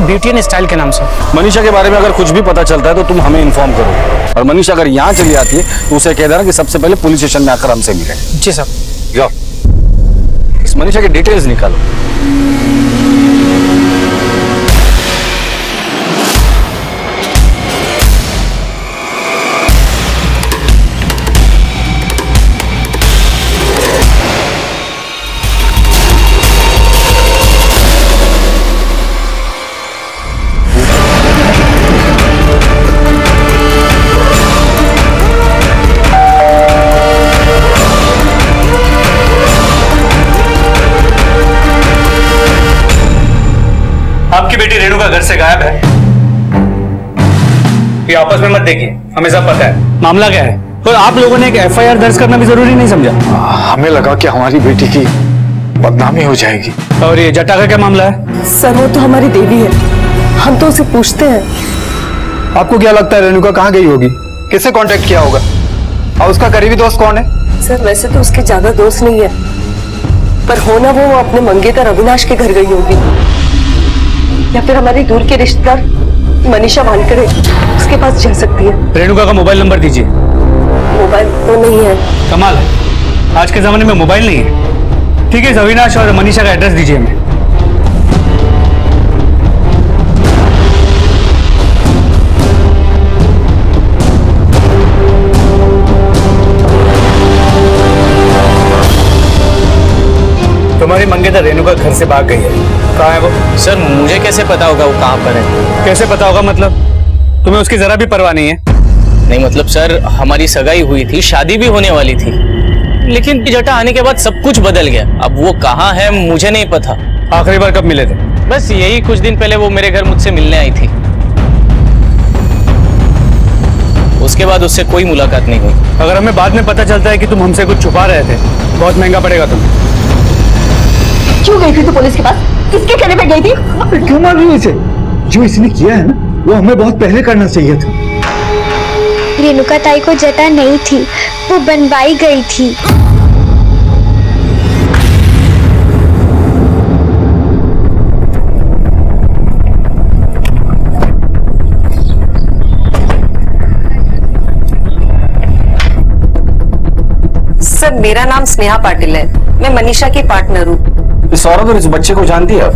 ब्यूटी एंड स्टाइल के नाम से। मनीषा के बारे में अगर कुछ भी पता चलता है तो तुम हमें इन्फॉर्म करो, और मनीषा अगर यहाँ चली आती है तो उसे कह देना कि सबसे पहले पुलिस स्टेशन में आकर हमसे मिले। जी सर। जाओ इस मनीषा की डिटेल्स निकालो। आपकी बेटी रेणुका घर से गायब है। ये आपस में मत देखिए, हमें सब पता है मामला क्या है। और आप लोगों ने एक FIR दर्ज करना भी जरूरी नहीं समझा? हमें लगा कि हमारी बेटी की बदनामी हो जाएगी। और ये जटा का क्या मामला है? सर वो तो हमारी देवी है, हम तो उसे पूछते हैं। आपको क्या लगता है रेणुका कहाँ गई होगी? किससे कांटेक्ट किया होगा? और उसका करीबी दोस्त कौन है? सर वैसे तो उसके ज्यादा दोस्त नहीं है, पर होना वो अपने मंगेतर अविनाश के घर गई होगी, या फिर हमारी दूर के रिश्तेदार मनीषा वानखेड़े उसके पास जा सकती है। रेणुका का मोबाइल नंबर दीजिए। मोबाइल तो नहीं है। कमाल है, आज के जमाने में मोबाइल नहीं है। ठीक है, अविनाश और मनीषा का एड्रेस दीजिए हमें। संकेत रेणुका घर से भाग गई है। कहाँ है वो? सर मुझे कैसे पता होगा वो कहाँ पर है? कैसे पता होगा मतलब? तुम्हें उसकी जरा भी परवाह नहीं है? नहीं मतलब सर हमारी सगाई हुई थी, शादी भी होने वाली थी, लेकिन जटा आने के बाद सब कुछ बदल गया। अब वो कहाँ है मुझे नहीं पता। आखिरी बार कब मिले थे? बस यही कुछ दिन पहले वो मेरे घर मुझसे मिलने आई थी, उसके बाद उससे कोई मुलाकात नहीं हुई। अगर हमें बाद में पता चलता है कि तुम हमसे कुछ छुपा रहे थे, बहुत महंगा पड़ेगा तुम्हें। क्यों गई थी तू पुलिस के पास? किसके कहने पे गई थी? क्यों मार रही है इसे? जो इसने किया है ना, वो हमें बहुत पहले करना चाहिए था। रेणुका ताई को जटा नहीं थी, वो बनवाई गई थी। सर मेरा नाम स्नेहा पाटिल है, मैं मनीषा की पार्टनर हूँ। इस औरत और इस बच्चे को जानती है आप?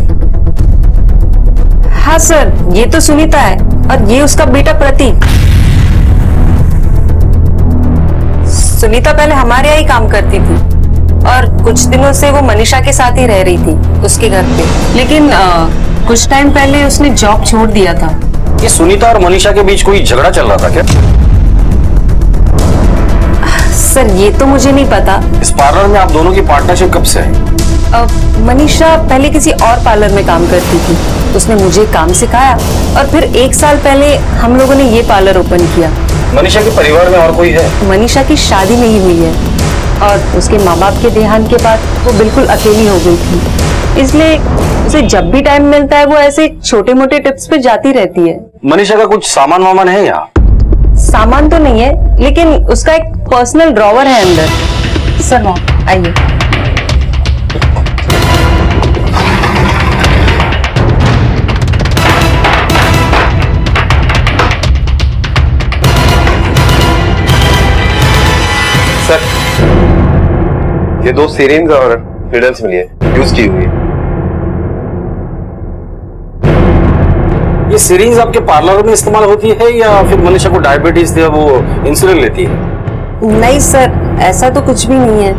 हाँ सर, ये तो सुनीता है और ये उसका बेटा प्रतीक। सुनीता पहले हमारे यहाँ ही काम करती थी और कुछ दिनों से वो मनीषा के साथ ही रह रही थी उसके घर पे, लेकिन कुछ टाइम पहले उसने जॉब छोड़ दिया था। ये सुनीता और मनीषा के बीच कोई झगड़ा चल रहा था क्या? सर ये तो मुझे नहीं पता। इस पार्लर में आप दोनों की पार्टनरशिप कब से है? मनीषा पहले किसी और पार्लर में काम करती थी, उसने मुझे काम सिखाया और फिर 1 साल पहले हम लोगों ने ये पार्लर ओपन किया। मनीषा के परिवार में और कोई है? मनीषा की शादी नहीं हुई है और उसके माँ बाप के देहांत के बाद वो बिल्कुल अकेली हो गई थी, इसलिए उसे जब भी टाइम मिलता है वो ऐसे छोटे मोटे टिप्स पे जाती रहती है। मनीषा का कुछ सामान वामान है यहाँ? सामान तो नहीं है, लेकिन उसका एक पर्सनल ड्रॉवर है अंदर। सर वहाँ आइए। सर ये 2 सीरीन्स और नीडल्स मिली है, यूज की हुई है। ये सीरीज आपके पार्लर में इस्तेमाल होती है या फिर मनीषा को डायबिटीज थी वो इंसुलिन लेती है? नहीं सर, ऐसा तो कुछ भी नहीं है।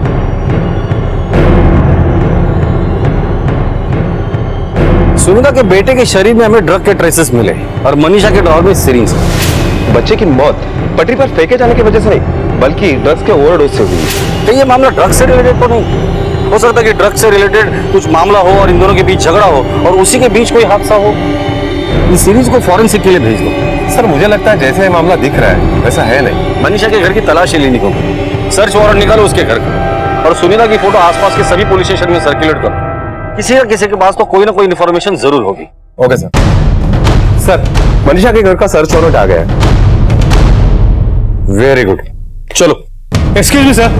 सुनीता के बेटे के शरीर में हमें ड्रग के ट्रेसेस मिले और मनीषा के ड्रॉवर में सीरीज। बच्चे की मौत पटरी पर फेंके जाने की वजह से नहीं, बल्कि ड्रग्स के ओवरडोज से हुई है। तो ये मामला ड्रग से रिलेटेड तो नहीं हो सकता कि ड्रग से रिलेटेड कुछ मामला हो और इन दोनों के बीच झगड़ा हो और उसी के बीच कोई हादसा हो। इस सीरीज को फॉरेंसिक के लिए भेज दो। सर मुझे लगता है जैसे मामला दिख रहा है वैसा है नहीं। मनीषा के घर की तलाशी लेनी होगी, सर्च वारंट निकालो उसके घर का और सुनीता की फोटो आसपास के सभी पुलिस स्टेशन में सर्कुलेट करो। किसी के पास तो कोई ना कोई इन्फॉर्मेशन जरूर होगी। Okay sir. सर मनीषा के घर का सर्च वारंट आ गया है। वेरी गुड, चलो। Excuse me sir.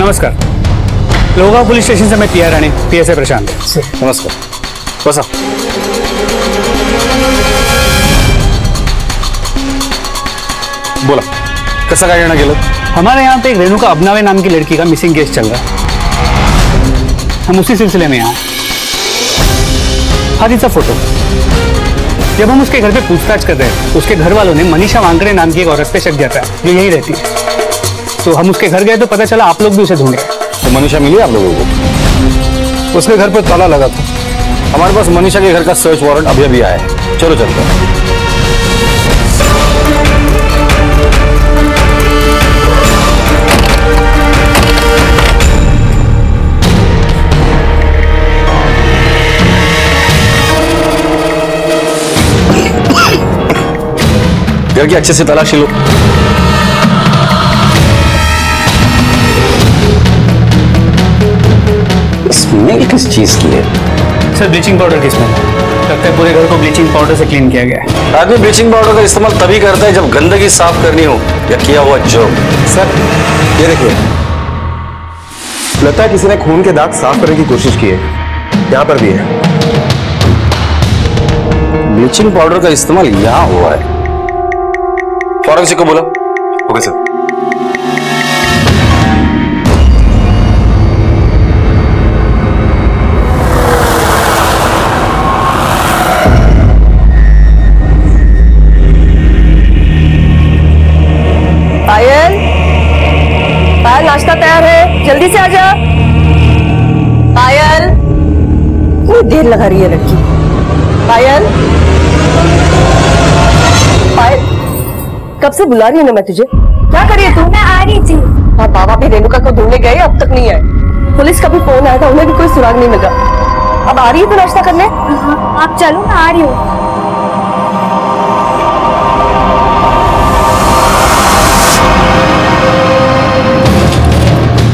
नमस्कार, लोगा पुलिस स्टेशन से मैं पीआई राणी, पीएसआई प्रशांत। नमस्कार, बसा। बोला, कसा काय येणं गेलं? हमारे यहाँ पे एक रेणुका अबनावे नाम की लड़की का मिसिंग केस चल रहा है, हम उसी सिलसिले में यहाँ। हाँ, फोटो जब हम उसके घर पे पूछताछ कर रहे हैं, उसके घर वालों ने मनीषा वांकड़े नाम की एक औरत पे शक जताया जो यही रहती है। तो हम उसके घर गए तो पता चला आप लोग भी उसे ढूंढ रहे हैं। तो मनीषा मिली आप लोगों को? उसके घर पर ताला लगा था। हमारे पास मनीषा के घर का सर्च वारंट अभी अभी आया है। चलो चलते हैं। घर की अच्छे से तलाशी लो। स्मेल किस चीज की है? सर ब्लीचिंग पाउडर की स्मेल। लगता है पूरे घर को ब्लीचिंग पाउडर से क्लीन किया गया है। आदमी ब्लीचिंग पाउडर का इस्तेमाल तभी करता है जब गंदगी साफ करनी हो या किया हुआ जर्म। सर ये देखिए, लगता है किसी ने खून के दाग साफ करने की कोशिश की है। यहाँ पर भी है। ब्लीचिंग पाउडर का इस्तेमाल यहाँ हुआ है। फॉरेंसिक को बोलो। Okay sir. पायल, ढेर लगा रही है लड़की। पायल, पायल, कब से बुला रही हूँ ना मैं तुझे। क्या कर रही है तू? मैं आ रही थी। हाँ, बाबा भी रेणुका को ढूंढने गए, अब तक नहीं आए। पुलिस का भी फोन आया था, उन्हें भी कोई सुराग नहीं मिला। अब आ रही है तो नाश्ता करने? आप चलो, मैं आ रही हूँ।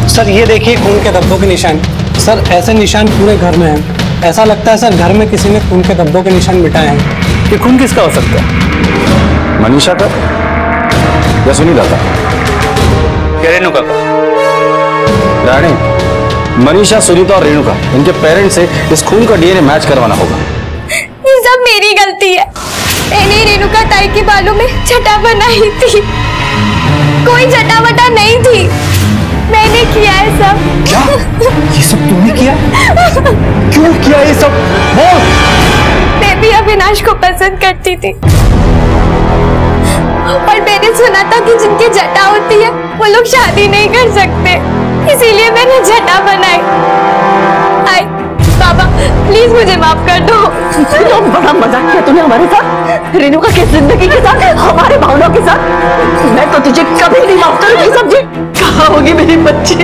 सर ये देखिए खून के धब्बों के निशान। सर ऐसे निशान पूरे घर में हैं। ऐसा लगता है सर घर में किसी ने खून के धब्बों के निशान मिटाए हैं। ये खून किसका हो सकता है? मनीषा का या सुनीता का? रेणुका का। रानी, मनीषा, सुनीता और रेणुका, इनके पेरेंट्स से इस खून का डीएनए मैच करवाना होगा। ये सब मेरी गलती है। मैंने रेणुका ताई के बालों में छटा बनाई थी। कोई छटा वटा नहीं थी, मैंने किया है सब। क्या? ये सब तूने किया? क्यों किया ये सब? बोल। मैं भी अविनाश को पसंद करती थी और मैंने सुना था कि जिनकी जटा होती है वो लोग शादी नहीं कर सकते, इसीलिए मैंने जटा बनाई। आई बाबा, प्लीज मुझे माफ कर दो। तो बड़ा मजाक किया तूने हमारे साथ, रेणुका की जिंदगी के साथ, हमारे भावनाओं के साथ। मैं तो तुझे कभी नहीं माफ करूंगी। सब्जी कहाँ होगी मेरी बच्ची?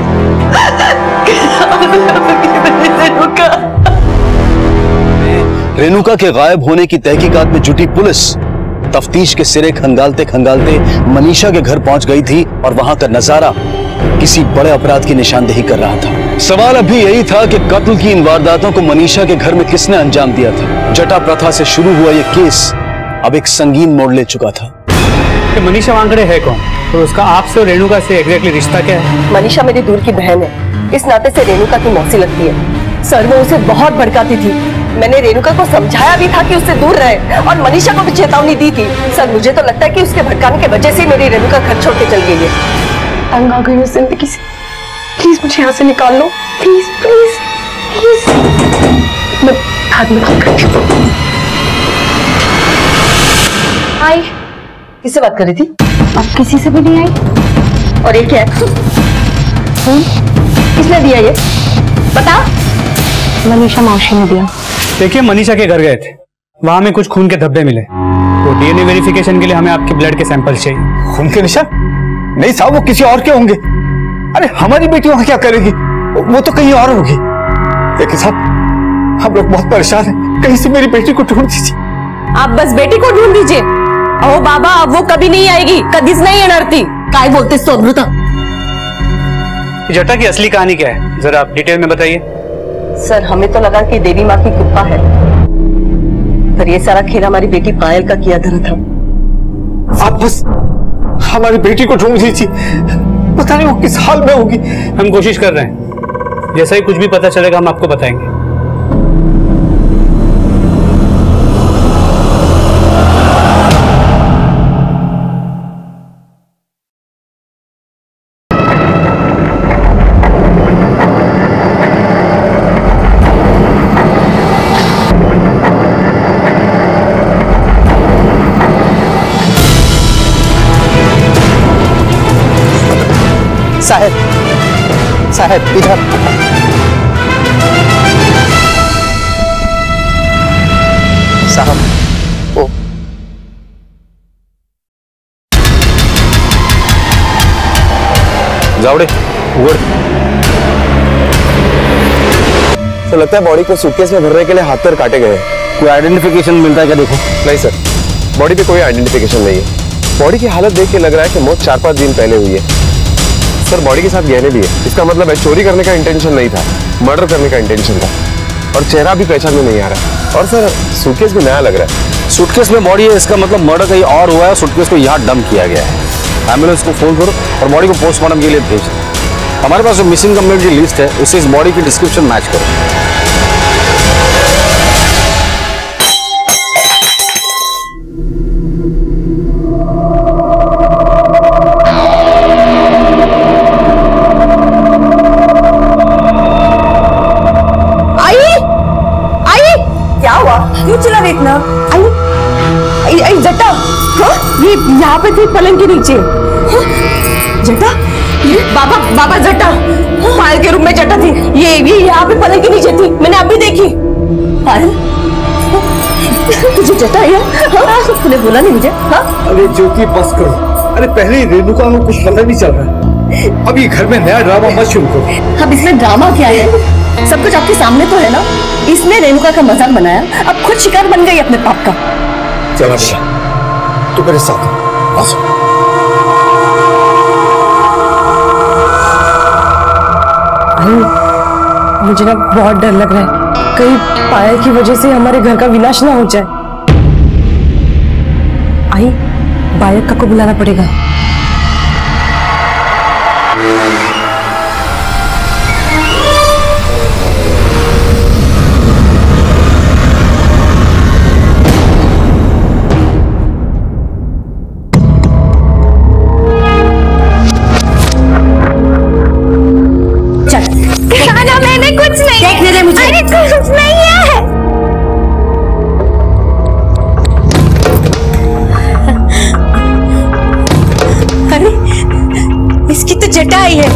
रेणुका के गायब होने की तहकीकात में जुटी पुलिस तफ्तीश के सिरे खंगालते खंगालते मनीषा के घर पहुंच गई थी और वहां का नजारा किसी बड़े अपराध की निशानदेही कर रहा था। सवाल अभी यही था कि कत्ल की इन वारदातों को मनीषा के घर में किसने अंजाम दिया था। जटा प्रथा से शुरू हुआ यह केस अब एक संगीन मोड़ ले चुका था। कि मनीषा वांगड़े है कौन और उसका आपसे और रेणुका से एग्जैक्टली रिश्ता क्या है? मनीषा मेरी दूर की बहन है, इस नाते से रेणुका की मौसी लगती है। सर वो उसे बहुत भड़काती थी। मैंने रेणुका को समझाया भी था कि उससे दूर रहे और मनीषा को भी चेतावनी दी थी। सर मुझे तो लगता है कि उसके भड़काने की वजह से मेरी रेणुका घर छोड़ के चल गई है। तंग आ गई उस जिंदगी से, प्लीज मुझे यहाँ से निकाल लो। Please please please. मैं हाथ में बात करती हूँ। आई, किससे बात कर रही थी? अब किसी से भी नहीं आई। और ये क्या है? किसने दिया ये? बता। मनीषा मौसी ने दिया। देखिए, मनीषा के घर गए थे, वहां में कुछ खून के धब्बे मिले, तो डीएनए वेरिफिकेशन के लिए हमें आपके ब्लड के सैंपल चाहिए। खून के निशान? नहीं साहब, वो किसी और के होंगे। अरे हमारी बेटी वहां क्या करेगी? वो तो कहीं और होगी। देखिए साहब, हम लोग बहुत परेशान हैं, कहीं से मेरी बेटी को ढूंढ दीजिए। आप बस बेटी को ढूंढ दीजिए। ओ बाबा, वो कभी नहीं आएगी, कदीस नहीं येणारती। काय बोलते अमृता? जटा की असली कहानी क्या है, जरा आप डिटेल में बताइए। सर हमें तो लगा कि देवी माँ की कृपा है, पर ये सारा खेल हमारी बेटी पायल का किया धरा था। आप बस हमारी बेटी को ढूंढ लीजिए, पता नहीं वो किस हाल में होगी। हम कोशिश कर रहे हैं, जैसा ही कुछ भी पता चलेगा हम आपको बताएंगे। साहब, साहब इधर। साहब ओ जावड़े उड़। तो लगता है बॉडी को सूटकेस में भरने के लिए हाथ पैर काटे गए हैं। कोई आइडेंटिफिकेशन मिलता है क्या? देखो। नहीं सर, बॉडी पे कोई आइडेंटिफिकेशन नहीं है। बॉडी की हालत देख के लग रहा है कि मौत 4-5 दिन पहले हुई है। सर बॉडी के साथ गहने भी है, इसका मतलब है चोरी करने का इंटेंशन नहीं था, मर्डर करने का इंटेंशन था। और चेहरा भी पहचान में नहीं आ रहा। और सर सूटकेस भी नया लग रहा है। सूटकेस में बॉडी है, इसका मतलब मर्डर कहीं और हुआ है, सूटकेस को यहाँ डंप किया गया है। एम्बुलेंस को फोन करो और बॉडी को पोस्टमार्टम के लिए भेज दो। हमारे पास जो मिसिंग कम्युनिटी लिस्ट है उससे इस बॉडी की डिस्क्रिप्शन मैच करो। क्यों चिल्ला रही इतना? आई जटा, हाँ? ये यहाँ पे थी पलंग के नीचे। हाँ? जटा? ये बाबा बाबा जटा, पायल के रूम में जटा थी। ये यहाँ पे पलंग के नीचे थी, मैंने अभी देखी। तुझे जटा है? हाँ? तूने बोला नहीं मुझे? हाँ? अरे ज्योति बस करो। अरे पहले ही रेणुका को कुछ पता नहीं चल रहा है, अब ये घर में नया ड्रामा मत शुरू करो। अब इसमें ड्रामा क्या है? सब कुछ आपके सामने तो है ना। इसने रेणुका का मजाक बनाया, अब खुद शिकार बन गई अपने पाप का। चला बेटा, तू मेरे साथ आ। मुझे ना बहुत डर लग रहा है, कहीं पायल की वजह से हमारे घर का विनाश ना हो जाए। आई, बायक का को बुलाना पड़ेगा। मैंने कुछ नहीं देखने दे मुझे। अरे कुछ नहीं है। अरे इसकी तो जटा आई है।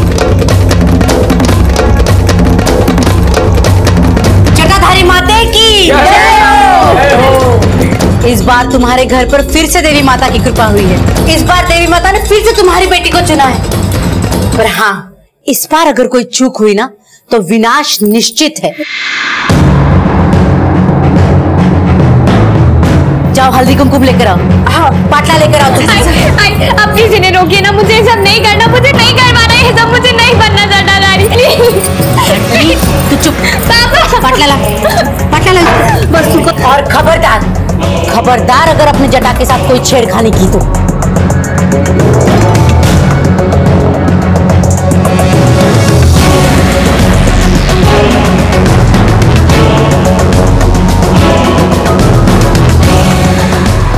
जटाधारी माता की इस बार तुम्हारे घर पर फिर से देवी माता की कृपा हुई है। इस बार देवी माता ने फिर से तुम्हारी बेटी को चुना है। पर हाँ, इस बार अगर कोई चूक हुई ना तो विनाश निश्चित है। जाओ हल्दी कुमकुम लेकर आओ। हाँ, पाटला लेकर आओ। अब किसी ने रोकिए ना, मुझे सब नहीं करना, मुझे नहीं करवाना ये सब, मुझे नहीं बनना जटाधारी। तू चुप। पाटला ला, पाटला ला। बस तू। और खबरदार, खबरदार अगर अपने जटा के साथ कोई छेड़खानी की तो।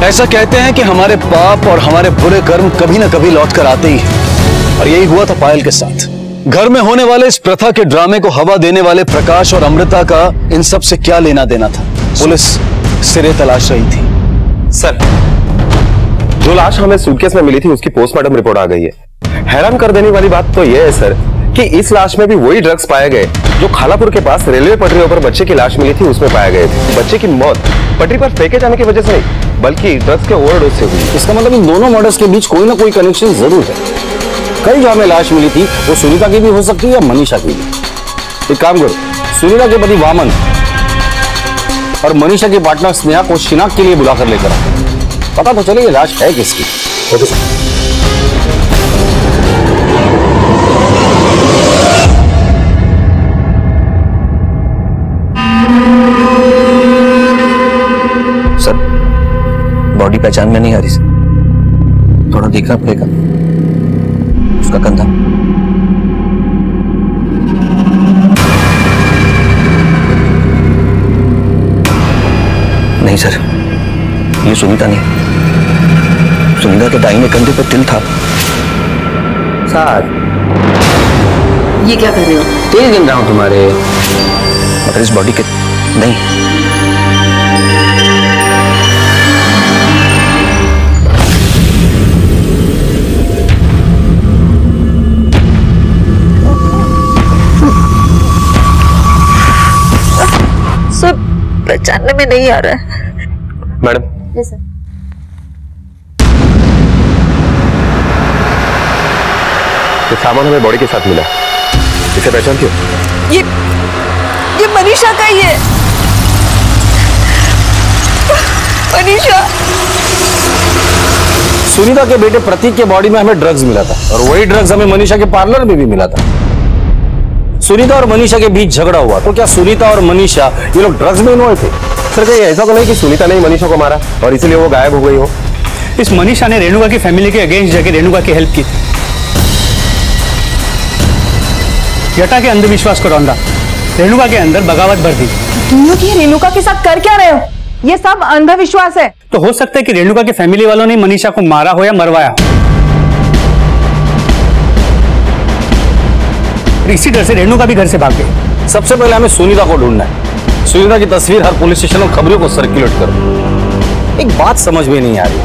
ऐसा कहते हैं कि हमारे पाप और हमारे बुरे कर्म कभी ना कभी लौट कर आते ही हैं, और यही हुआ था पायल के साथ। घर में होने वाले इस प्रथा के ड्रामे को हवा देने वाले प्रकाश और अमृता का इन सब से क्या लेना देना था? पुलिस सिरे तलाश रही थी। सर, जो लाश हमें सूटकेस में मिली थी उसकी पोस्टमार्टम रिपोर्ट आ गई है। हैरान कर देने वाली बात तो यह है सर कि इस लाश में भी वही ड्रग्स पाए गए जो खालापुर के पास रेलवे पटरियों पर बच्चे की लाश मिली थी उसमें पाए गए थे। बच्चे की मौत पटरी पर फेंके जाने की वजह से नहीं बल्कि ड्रग्स के ओवरडोज से हुई। इसका मतलब इन दोनों मर्डर्स के बीच कोई ना कोई कनेक्शन जरूर है। कल जो हमें लाश मिली थी वो सुनीता की भी हो सकती है या मनीषा की भी। एक काम करो, सुनीता के पति वामन और मनीषा की पार्टनर स्नेहा को शिनाख्त के लिए बुलाकर लेकर आओ, पता तो चले ये लाश है किसकी। सर, बॉडी पहचान में नहीं आ रही सर, थोड़ा देखना पड़ेगा। उसका कंधा नहीं सर, ये सुनीता नहीं। सुनीता के दाहिने कंधे पर तिल था। सर, ये क्या कर रहे हो? तेज गिन रहा हूं तुम्हारे, मगर इस बॉडी के नहीं। सर, पहचानने में नहीं आ रहा है। Madam, yes sir. ये सामान हमें बॉडी के साथ मिला, इसे पहचान क्यों? ये मनीषा का ही है। मनीषा। सुनीता के बेटे प्रतीक के बॉडी में हमें ड्रग्स मिला था और वही ड्रग्स हमें मनीषा के पार्लर में भी मिला था। सुनीता और मनीषा के बीच झगड़ा हुआ तो क्या सुनीता और मनीषा ये लोग ड्रग्स में इन्वॉल्व थे? सर, कहीं ऐसा तो नहीं कि सुनीता ने मनीषा को मारा और इसीलिए वो गायब हो गई हो? इस मनीषा ने रेणुका की फैमिली के अगेंस्ट जाके रेणुका की हेल्प की थी। जटा के अंधविश्वास को रौंदा, रेणुका के अंदर बगावत भर दी। तुम लोग ये रेणुका के साथ कर क्या रहे हो? ये सब अंधविश्वास है। तो हो सकता है कि रेणुका के फैमिली वालों ने मनीषा को मारा हो या मरवाया हो। इसी डर से रेणुका भी घर से भाग गई। सबसे पहले हमें सुनीता को ढूंढना है। सुनीता की तस्वीर हर पुलिस स्टेशन और खबरों को सर्कुलेट करो। एक बात समझ में नहीं आ रही,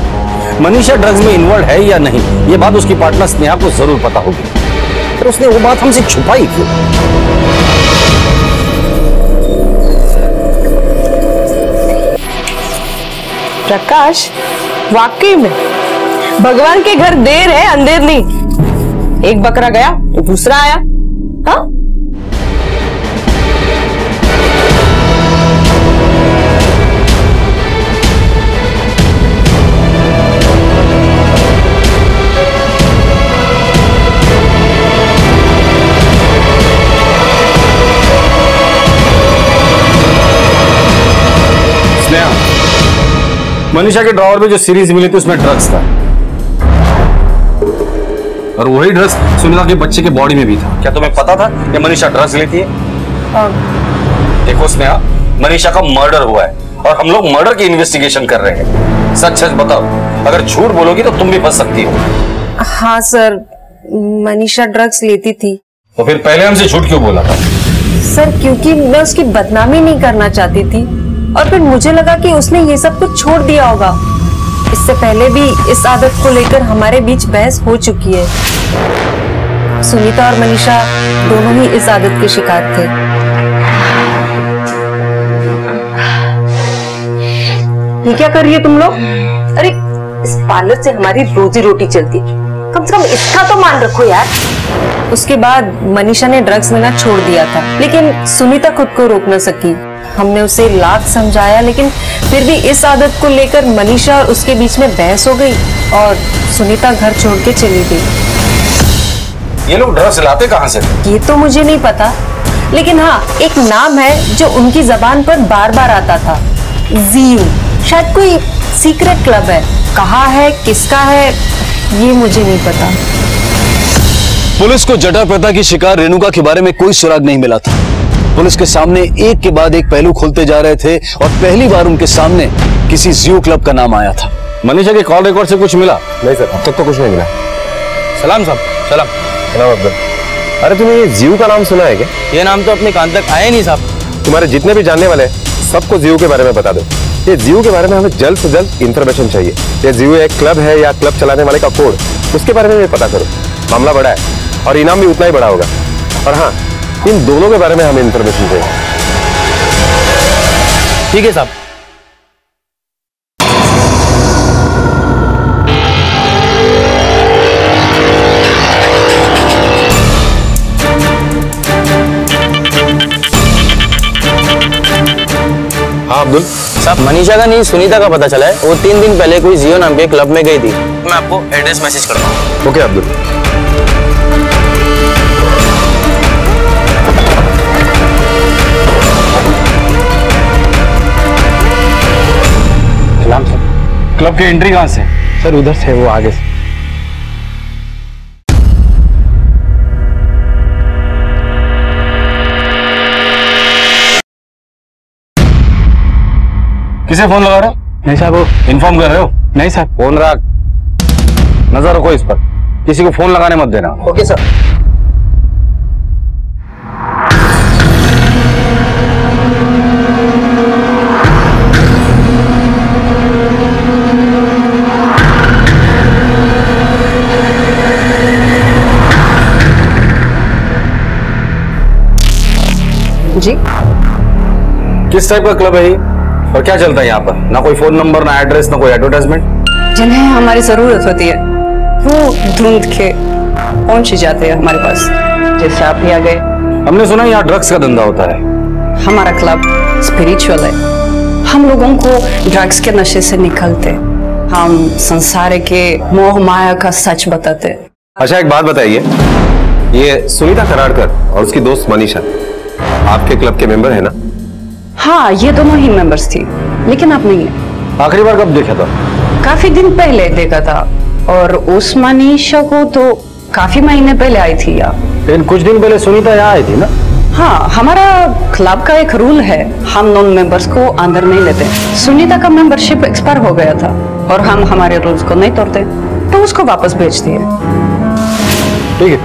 मनीषा ड्रग्स में इन्वॉल्व है या नहीं, ये बात उसकी पार्टनर स्नेहा को जरूर पता होगी, फिर उसने वो बात हमसे छुपाई क्यों? प्रकाश, वाकई में भगवान के घर देर है अंधेर नहीं। एक बकरा गया तो दूसरा आया। हाँ, मनीषा के ड्रॉवर में जो सीरीज मिली थी उसमें ड्रग्स था, और वही ड्रग्स सुनीता के बच्चे के बॉडी में भी था। क्या तुम्हें पता था कि मनीषा ड्रग्स लेती है? देखो स्नेहा, मनीषा का मर्डर हुआ है और हम लोग मर्डर की इन्वेस्टिगेशन कर रहे हैं। सच सच बताओ, अगर झूठ बोलोगी तो तुम भी फंस सकती हो। हाँ सर, मनीषा ड्रग्स लेती थी। तो फिर पहले हमसे झूठ क्यों बोला था? सर क्योंकि मैं उसकी बदनामी नहीं करना चाहती थी, और फिर मुझे लगा कि उसने ये सब कुछ छोड़ दिया होगा। इससे पहले भी इस आदत को लेकर हमारे बीच बहस हो चुकी है। सुनीता और मनीषा दोनों ही इस आदत के शिकार थे। ये क्या कर रही है तुम लोग? अरे इस पार्लर से हमारी रोजी रोटी चलती है, कम से कम इसका तो मान रखो यार। उसके बाद मनीषा ने ड्रग्स लेना छोड़ दिया था, लेकिन सुनीता खुद को रोक न सकी। हमने उसे लाख समझाया, लेकिन फिर भी इस आदत को लेकर मनीषा और उसके बीच में बहस हो गई और सुनीता घर छोड़ के चली गई। ये लोग ड्रग्स लाते कहां से? ये तो मुझे नहीं पता, लेकिन हाँ, एक नाम है जो उनकी जबान पर बार बार आता था, जीयू। शायद कोई सीक्रेट क्लब है, कहाँ है, किसका है, ये मुझे नहीं पता। पुलिस को जटाप्रता की शिकार रेणुका के बारे में कोई सुराग नहीं मिला था। पुलिस के सामने एक के बाद एक पहलू खुलते जा रहे थे और पहली बार उनके सामने किसी जियो क्लब का नाम आया था। मनीषा के कॉल रिकॉर्ड से कुछ मिला? नहीं सर, अब तक तो कुछ नहीं मिला। सलाम साहब। सलाम। सलाम अब्दुल। अरे तुमने ये जियो का नाम सुना है क्या? ये नाम तो अपने कान तक आया नहीं साहब। तुम्हारे जितने भी जानने वाले सबको जियो के बारे में बता दो। ये जियो के बारे में हमें जल्द से जल्द इंफॉर्मेशन चाहिए। ये जियो एक क्लब है या क्लब चलाने वाले का कोड, उसके बारे में पता करो। मामला बड़ा है और इनाम भी उतना ही बड़ा होगा। और हाँ, इन दोनों के बारे में हमें इंफॉर्मेशन चाहिए। ठीक है साहब। हाँ अब्दुल साहब, मनीषा का नहीं सुनीता का पता चला है। वो 3 दिन पहले कोई जियो नाम के क्लब में गई थी। मैं आपको एड्रेस मैसेज करता हूँ। ओके अब्दुल। सलाम सर। क्लब की एंट्री कहां से? सर उधर से, वो आगे से। किसे फोन लगा रहे हो? नहीं साहब, वो इन्फॉर्म कर रहे हो? नहीं साहब। फोन रख, नजर रखो इस पर, किसी को फोन लगाने मत देना। Okay sir. जी, किस टाइप का क्लब है ये और क्या चलता है यहाँ पर? ना कोई फोन नंबर, ना एड्रेस, ना कोई एडवर्टाइजमेंट। जिन्हें हमारी जरूरत होती है वो ढूंढ के पहुंच ही जाते हैं हमारे पास। जैसे आप ही आ गए। हमने सुना यहाँ ड्रग्स का धंधा होता है। हमारा क्लब स्पिरिचुअल है। हम लोगों को ड्रग्स के नशे से निकलते, हम संसार के मोह माया का सच बताते। अच्छा एक बात बताइए, ये सुनीता कराड़कर और उसकी दोस्त मनीषा आपके क्लब के मेंबर है ना? हाँ, ये दोनों ही मेंबर्स थी, लेकिन आप नहीं है। आखिरी बार कब देखा था? काफी दिन पहले देखा था, और उस मनीषा को तो काफी महीने पहले आई थी यार। लेकिन कुछ दिन पहले सुनीता यहाँ आई थी ना? हाँ, हमारा क्लब का एक रूल है, हम नॉन मेंबर्स को अंदर नहीं लेते। सुनीता का मेंबरशिप एक्सपायर हो गया था और हम हमारे रूल्स को नहीं तोड़ते, तो उसको वापस भेज दिए। ठीक है,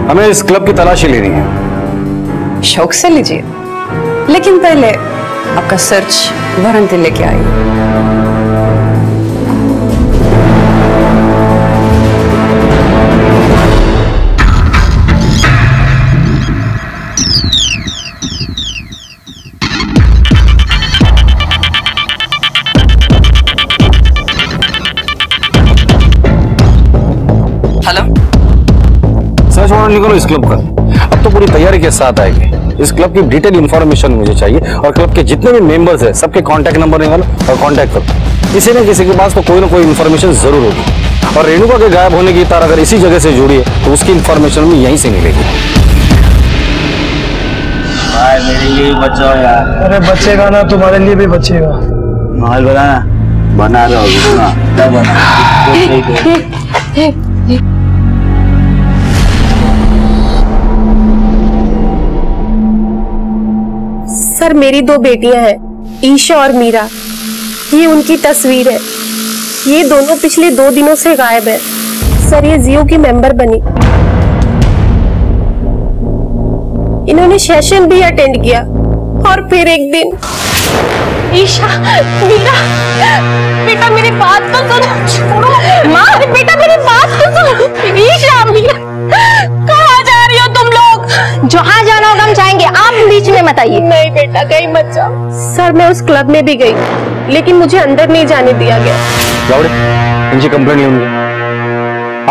हमें इस क्लब की तलाशी लेनी है। शौक से लीजिए, लेकिन पहले आपका सर्च वारंटी लेके आइए। और निकलो इस क्लब का। अब तो पूरी तैयारी के साथ आएंगे। इस क्लब की डिटेल इंफॉर्मेशन मुझे चाहिए और क्लब के जितने भी मेंबर्स हैं सबके कांटेक्ट नंबर निकालो और कांटेक्ट करो। किसी न किसी के पास तो कोई ना कोई इंफॉर्मेशन जरूर होगी और रेणुका के गायब होने की तार अगर इसी जगह से जुड़ी है तो उसकी इंफॉर्मेशन भी यहीं से मिलेगी। भाई मेरे लिए भी बचाओ यार। अरे बचेगा ना, तुम्हारे लिए भी बचेगा। माहौल बना रहा होगा क्या बना। सर मेरी 2 बेटियां हैं, ईशा और मीरा। ये उनकी तस्वीर है। ये दोनों पिछले 2 दिनों से गायब है। सर ये जियो की मेंबर बनी। इन्होंने सेशन भी अटेंड किया और फिर एक दिन ईशा, मीरा, बेटा मेरी बात तो सुनो। माँ बेटा मेरी बात तो सुनो। ईशा, मीरा, कहाँ जा रही हो तुम लोग? जहाँ जाना होगा हम जाएंगे, आप बीच में मत आइए। नहीं बेटा कहीं मत जाओ। सर मैं उस क्लब में भी गई लेकिन मुझे अंदर नहीं जाने दिया गया। जावड़े, इनकी कंप्लेंट होंगी।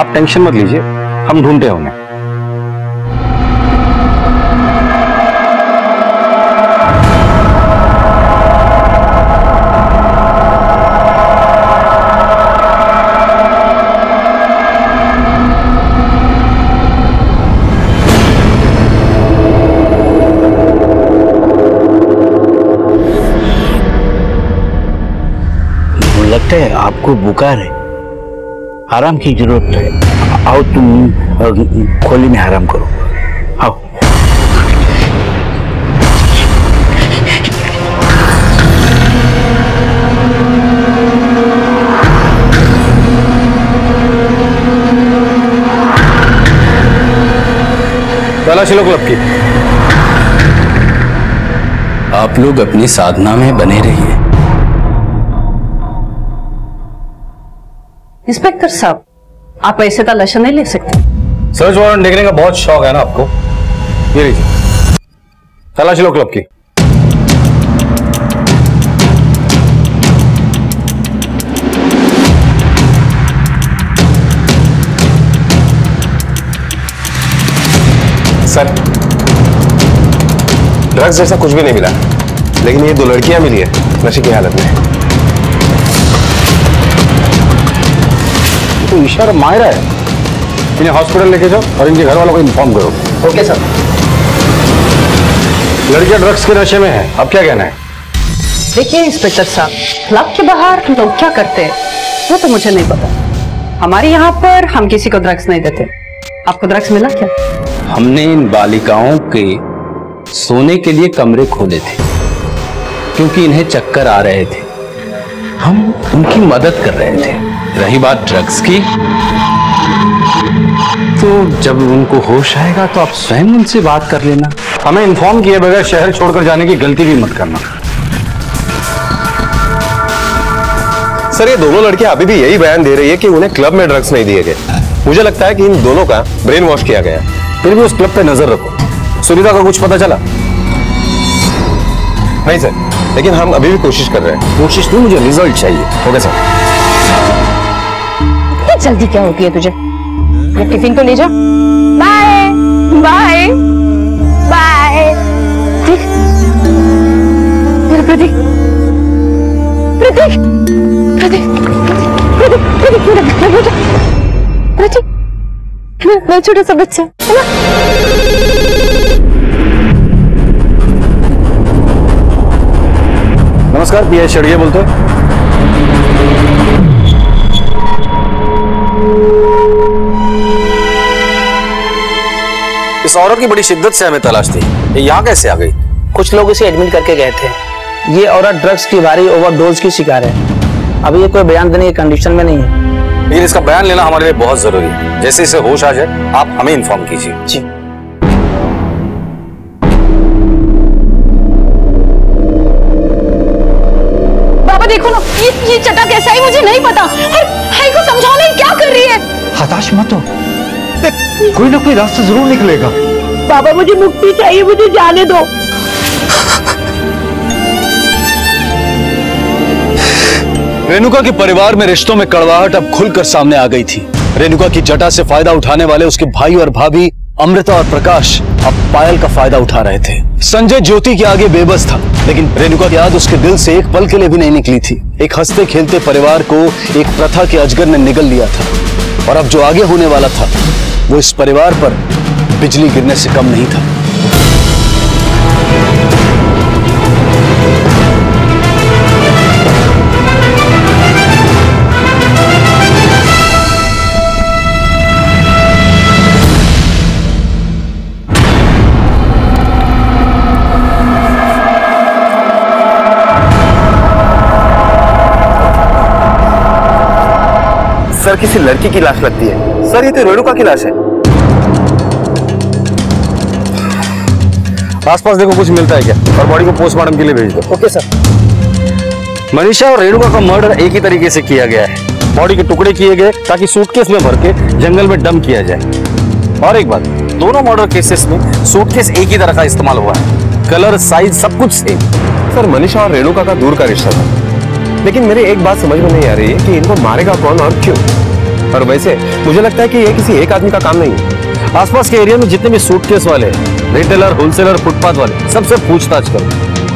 आप टेंशन मत लीजिए, हम ढूंढते होंगे। लगता है आपको बुखार है, आराम की जरूरत है। आओ तुम खोली में आराम करो, आओ। तलाशी लो क्लब की। आप लोग अपनी साधना में बने रहिए। इंस्पेक्टर साहब आप ऐसे तलाशी नहीं ले सकते। सर्च वारंट देखने का बहुत शौक है ना आपको? ये लीजिए, तलाशी लो क्लब की। सर ड्रग्स जैसा कुछ भी नहीं मिला, लेकिन ये 2 लड़कियां मिली है नशे की हालत में। तो ईशा और मायरा है। इन्हें हॉस्पिटल लेके जाओ और इनके घर वालों को इन्फॉर्म करो। Okay sir. लड़कियां ड्रग्स के नशे में है, अब क्या कहना है? देखिए इंस्पेक्टर साहब, क्लब के बाहर लोग क्या करते हैं वो तो मुझे नहीं पता। हमारे यहाँ पर हम किसी को ड्रग्स नहीं देते। आपको ड्रग्स मिला क्या? हमने इन बालिकाओं के सोने के लिए कमरे खोले थे क्योंकि इन्हें चक्कर आ रहे थे। हम उनकी मदद कर रहे थे। रही बात ड्रग्स की, तो जब उनको होश आएगा तो आप स्वयं उनसे बात कर लेना। हमें इन्फॉर्म किए बगैर शहर छोड़कर जाने की गलती भी मत करना। सर ये दोनों लड़कियां अभी भी यही बयान दे रही है कि उन्हें क्लब में ड्रग्स नहीं दिए गए। मुझे लगता है कि इन दोनों का ब्रेन वॉश किया गया। फिर भी उस क्लब पे नजर रखो। सुनीता का कुछ पता चला? नहीं सर, लेकिन हम अभी भी कोशिश कर रहे हैं। कोशिश नहीं, मुझे रिजल्ट चाहिए। Okay sir. जल्दी क्या होती है तुझे? ये टिफिन तो ले जा। Bye bye bye. Prateek Prateek Prateek Prateek Prateek मैं छोटा सा बच्चा है ना। नमस्कार, पीआई शेड़िए बोलते हैं। इस औरत की बड़ी शिद्दत से हमें तलाश थी। ये यहाँ कैसे आ गई? कुछ लोग इसे एडमिट करके गए थे। ये औरत ड्रग्स की भारी ओवरडोज की शिकार है। अभी ये कोई बयान देने की कंडीशन में नहीं है, लेकिन इसका बयान लेना हमारे लिए बहुत जरूरी है। जैसे इसे होश आ जाए आप हमें इन्फॉर्म कीजिए। जी। बाबा देखो ना, ये चटा कैसा है मुझे नहीं पता। भाई को समझाओ नहीं, क्या कर रही है? हताश मत हो, कोई ना कोई रास्ता जरूर निकलेगा। बाबा मुझे मुक्ति चाहिए, मुझे जाने दो। रेणुका के परिवार में रिश्तों में कड़वाहट अब खुलकर सामने आ गई थी। रेणुका की जटा से फायदा उठाने वाले उसके भाई और भाभी अमृता और प्रकाश अब पायल का फायदा उठा रहे थे। संजय ज्योति के आगे बेबस था, लेकिन रेणुका की याद उसके दिल से एक पल के लिए भी नहीं निकली थी। एक हंसते खेलते परिवार को एक प्रथा के अजगर ने निगल लिया था, और अब जो आगे होने वाला था वो इस परिवार पर बिजली गिरने से कम नहीं था। सर किसी लड़की की लाश लगती है। सर ये तो रेणुका की लाश है। आसपास देखो कुछ मिलता है क्या, और बॉडी को पोस्टमार्टम के लिए भेज दो। Okay sir. मनीषा और रेणुका का मर्डर एक ही तरीके से किया गया है। बॉडी के टुकड़े किए गए ताकि सूटकेस में भर के जंगल में डंप किया जाए। और एक बात, दोनों मर्डर केसेस में सूटकेस एक ही तरह का इस्तेमाल हुआ है, कलर साइज सब कुछ सेम। सर मनीषा और रेणुका का दूर का रिश्ता था, लेकिन मेरी एक बात समझ में नहीं आ रही है कि इनको मारेगा कौन और क्यों। और वैसे मुझे लगता है कि ये किसी एक आदमी का काम नहीं है। आसपास के एरिया में जितने भी सूटकेस वाले, रिटेलर, होलसेलर, फुटपाथ वाले, सबसे पूछताछ करो।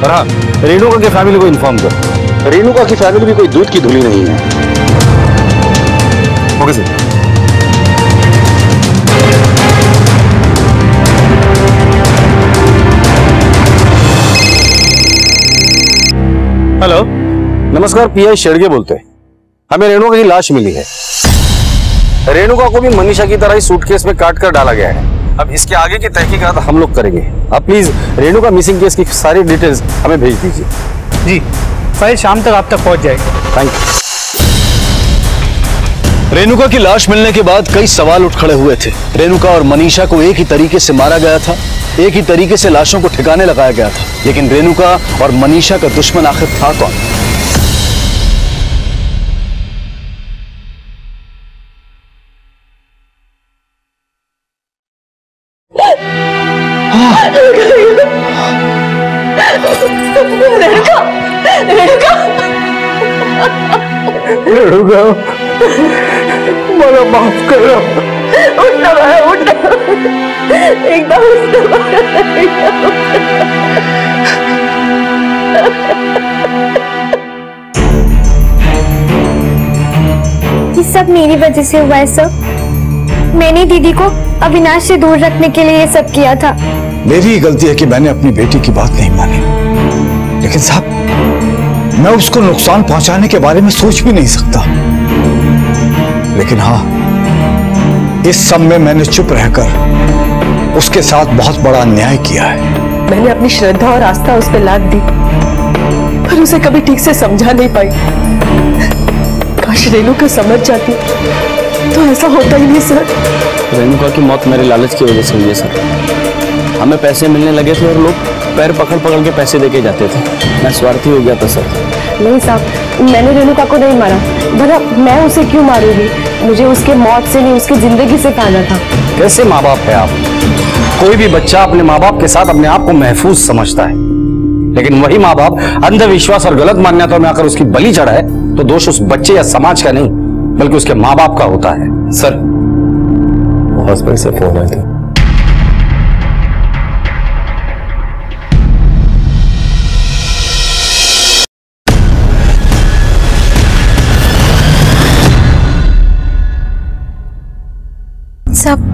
और हाँ, रेणुका की फैमिली को इन्फॉर्म करो। रेणुका की फैमिली भी कोई दूध की धुली नहीं है। Okay sir. हेलो, नमस्कार, पीआई शेड़गे बोलते हैं। हमें रेणुका की लाश मिली है। रेणुका को भी मनीषा की तरह ही सूटकेस में काट कर डाला गया है। अब इसके आगे की तहकीकात हम लोग करेंगे। आप प्लीज रेणुका मिसिंग केस की सारी डिटेल्स हमें भेज दीजिए। जी, फाइल शाम तक आप तक पहुंच जाएगी। Thank you. रेणुका की लाश मिलने के बाद कई सवाल उठ खड़े हुए थे। रेणुका और मनीषा को एक ही तरीके से मारा गया था, एक ही तरीके से लाशों को ठिकाने लगाया गया था, लेकिन रेणुका और मनीषा का दुश्मन आखिर था कौन? रेणुका, मला माफ करो। उठना भाई, उठना। एकदम ये सब मेरी वजह से हुआ है सर। मैंने दीदी को अविनाश से दूर रखने के लिए ये सब किया था। मेरी ही गलती है कि मैंने अपनी बेटी की बात नहीं मानी, लेकिन साहब मैं उसको नुकसान पहुंचाने के बारे में सोच भी नहीं सकता। लेकिन हाँ, इस सब में मैंने चुप रहकर उसके साथ बहुत बड़ा अन्याय किया है। मैंने अपनी श्रद्धा और आस्था उस पर लाद दी, पर उसे कभी ठीक से समझा नहीं पाई। काश रेणुका समझ जाती तो ऐसा होता ही नहीं सर। रेणुका की मौत मेरे लालच की वजह से हुई है सर। हमें पैसे मिलने लगे थे और लोग पैर पकड़ पकड़ के पैसे देके जाते थे। मैं स्वार्थी हो गया था सर। नहीं साहब, मैंने रेणुका को नहीं मारा। भला मैं उसे क्यों मारूंगी? मुझे उसके मौत से नहीं, उसकी जिंदगी से प्यार था। कैसे माँ बाप है आप? कोई भी बच्चा अपने माँ बाप के साथ अपने आप को महफूज समझता है, लेकिन वही माँ बाप अंधविश्वास और गलत मान्यताओं में आकर उसकी बलि चढ़ाए तो दोष उस बच्चे या समाज का नहीं, बल्कि उसके माँ बाप का होता है। सर, हॉस्पिटल से फोन आया था। सब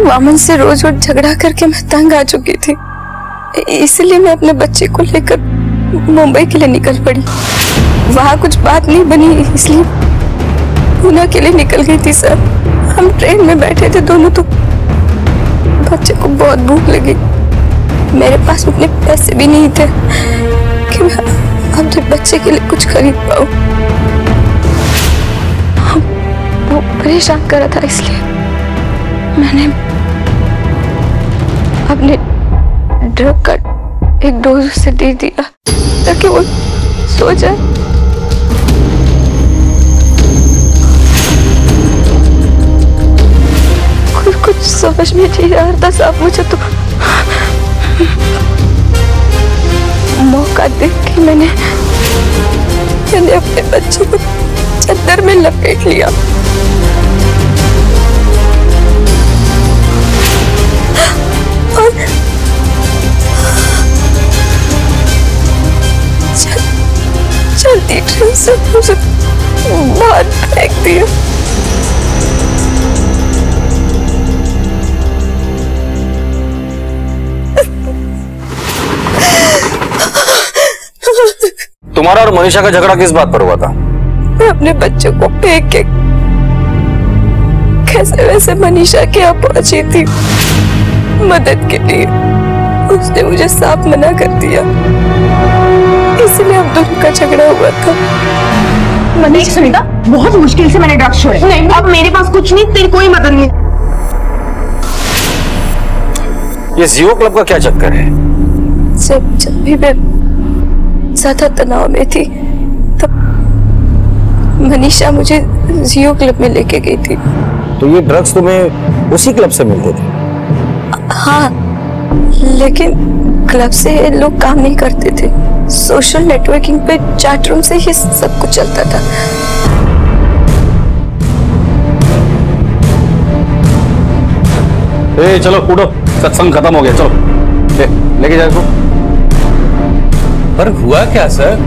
वामन से रोज रोज झगड़ा करके मैं तंग आ चुकी थी, इसलिए मैं अपने बच्चे को लेकर मुंबई के लिए निकल पड़ी। वहाँ कुछ बात नहीं बनी, इसलिए पूना के लिए निकल गई थी सर। हम ट्रेन में बैठे थे दोनों, तो बच्चे को बहुत भूख लगी। मेरे पास उतने पैसे भी नहीं थे कि मैं अपने बच्चे के लिए कुछ खरीद पाऊँ। वो परेशान कर रहा था, इसलिए मैंने अपने ड्रग का एक डोज उसे दे दिया ताकि वो सो जाए। कुछ समझ में नहीं आ रहा था साहब मुझे तो। मौका देख के मैंने अपने बच्चे को चादर में लपेट लिया। से मुझे बाहर फेंक दिया। तुम्हारा और मनीषा का झगड़ा किस बात पर हुआ था? मैं अपने बच्चों को फेंक के कैसे वैसे मनीषा के यहाँ पहुंची थी मदद के लिए। उसने मुझे साफ मना कर दिया, इसलिए हम दोनों का झगड़ा हुआ था। मनीषा सुनीता, बहुत मुश्किल से मैंने ड्रग्स छोड़े। नहीं, अब मेरे पास कुछ नहीं, तेरी कोई मदद नहीं। ये जियो क्लब का क्या चक्कर है? जब भी मैं ज्यादा तनाव में थी तब मनीषा मुझे जियो क्लब में लेके गई थी। तो ये ड्रग्स तुम्हें उसी क्लब से मिलते थे? हाँ, लेकिन क्लब से ये लोग काम नहीं करते थे। सोशल नेटवर्किंग पे चैट रूम से ही सब कुछ चलता था। चलो उठो, सत्संग खत्म हो गया, चलो लेके जाओ इसको। पर हुआ क्या सर?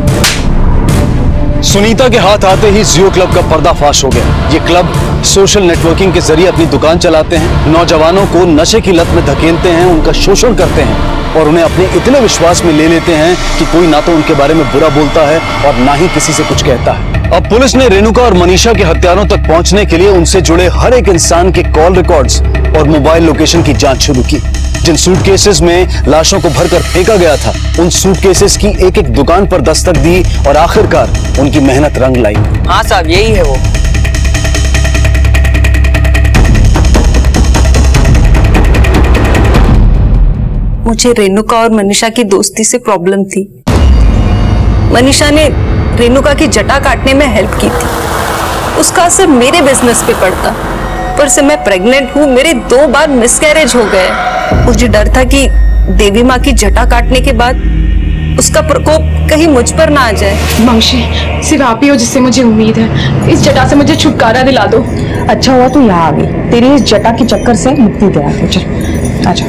सुनीता के हाथ आते ही जियो क्लब का पर्दाफाश हो गया। ये क्लब सोशल नेटवर्किंग के जरिए अपनी दुकान चलाते हैं, नौजवानों को नशे की लत में धकेलते हैं, उनका शोषण करते हैं और उन्हें अपने इतने विश्वास में ले लेते हैं कि कोई ना तो उनके बारे में बुरा बोलता है और ना ही किसी से कुछ कहता है। अब पुलिस ने रेणुका और मनीषा के हत्यारों तक पहुंचने के लिए उनसे जुड़े हर एक इंसान के कॉल रिकॉर्ड्स और मोबाइल लोकेशन की जांच शुरू की। जिन सूटकेसेस में लाशों को भरकर फेंका गया था, उन सूटकेसेस की एक एक दुकान पर दस्तक दी और आखिरकार उनकी मेहनत रंग लाई। हाँ साहब, यही है वो। मुझे रेणुका और मनीषा की दोस्ती से प्रॉब्लम थी। मनीषा ने रेणुका की जटा काटने में हेल्प की थी। उसका असर मेरे बिजनेस पे पड़ता। पर से मैं प्रेग्नेंट हूँ, मेरे 2 बार मिसकैरेज हो गए। मुझे डर था कि देवी माँ की जटा काटने के बाद उसका प्रकोप कहीं मुझ पर ना आ जाए। मंशी, सिर्फ आप ही हो जिससे मुझे उम्मीद है। इस जटा से मुझे छुटकारा दिला दो। अच्छा हुआ तू यहाँ आ गई, तेरी इस जटा के चक्कर से मुक्ति दिला। चल आजा।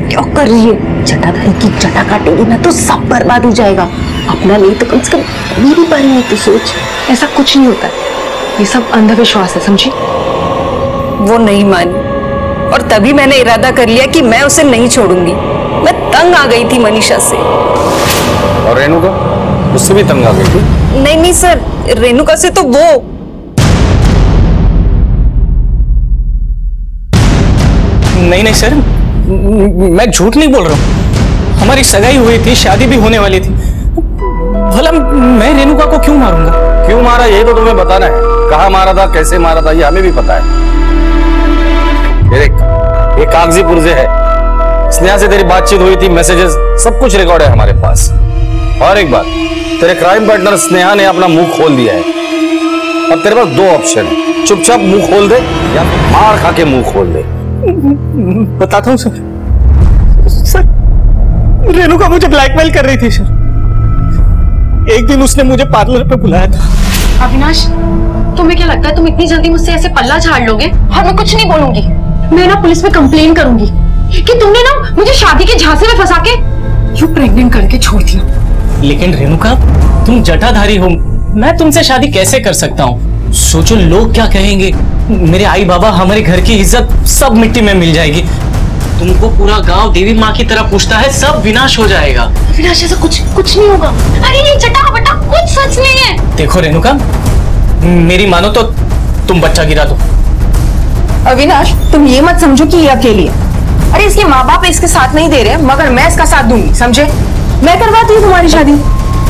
क्या कर रही है? जटाधारी की जटा काटेगी ना तो सब बर्बाद हो जाएगा। अपना नहीं तो कम से कम मेरी बारे में तो सोच। ऐसा कुछ नहीं होता, ये सब अंधविश्वास है, समझी? वो नहीं मानी और तभी मैंने इरादा कर लिया कि मैं उसे नहीं छोड़ूंगी। मैं तंग आ गई थी मनीषा से। और रेणुका? उससे भी तंग आ गई थी? नहीं सर, रेणुका से तो वो। नहीं सर, मैं झूठ नहीं बोल रहा हूँ। हमारी सगाई हुई थी, शादी भी होने वाली थी। भला मैं रेणुका को क्यों मारूंगा? क्यों मारा ये तो तुम्हें बताना है। कहाँ मारा था, कैसे मारा था, ये हमें भी पता है। ये कागजी पुर्जे है। स्नेहा से तेरी बातचीत हुई थी, मैसेजेस, सब कुछ रिकॉर्ड है हमारे पास। और एक बात, तेरे क्राइम पार्टनर स्नेहा ने अपना मुंह खोल दिया है। अब तेरे पास 2 ऑप्शन है, चुपचाप मुंह खोल दे या मार खा के मुंह खोल दे। बताता हूँ सर। रेणुका मुझे ब्लैकमेल कर रही थी सर। एक दिन उसने मुझे पार्लर पे बुलाया था। अविनाश, तुम्हें क्या लगता है तुम इतनी जल्दी मुझसे ऐसे पल्ला झाड़ लोगे? हाँ, मैं कुछ नहीं बोलूंगी। मैं ना पुलिस में कंप्लेन करूंगी कि तुमने ना मुझे शादी के झांसे में फंसा के यूं प्रेग्नेंट करके छोड़ दिया। लेकिन रेणुका, तुम जटाधारी हो, मैं तुमसे शादी कैसे कर सकता हूँ? सोचो लोग क्या कहेंगे। मेरे आई बाबा, हमारे घर की इज्जत सब मिट्टी में मिल जाएगी। तुमको पूरा गांव देवी माँ की तरह पूछता है, सब विनाश हो जाएगा। अविनाश, ऐसा कुछ नहीं होगा। अरे ये जटा बटा कुछ सच नहीं है। देखो रेणुका, मेरी मानो तो तुम बच्चा गिरा दो। अविनाश, तुम ये मत समझो कि ये अकेली है। अरे इसके माँ बाप इसके साथ नहीं दे रहे, मगर मैं इसका साथ दूंगी, समझे? मैं करवाती हूँ तुम्हारी शादी।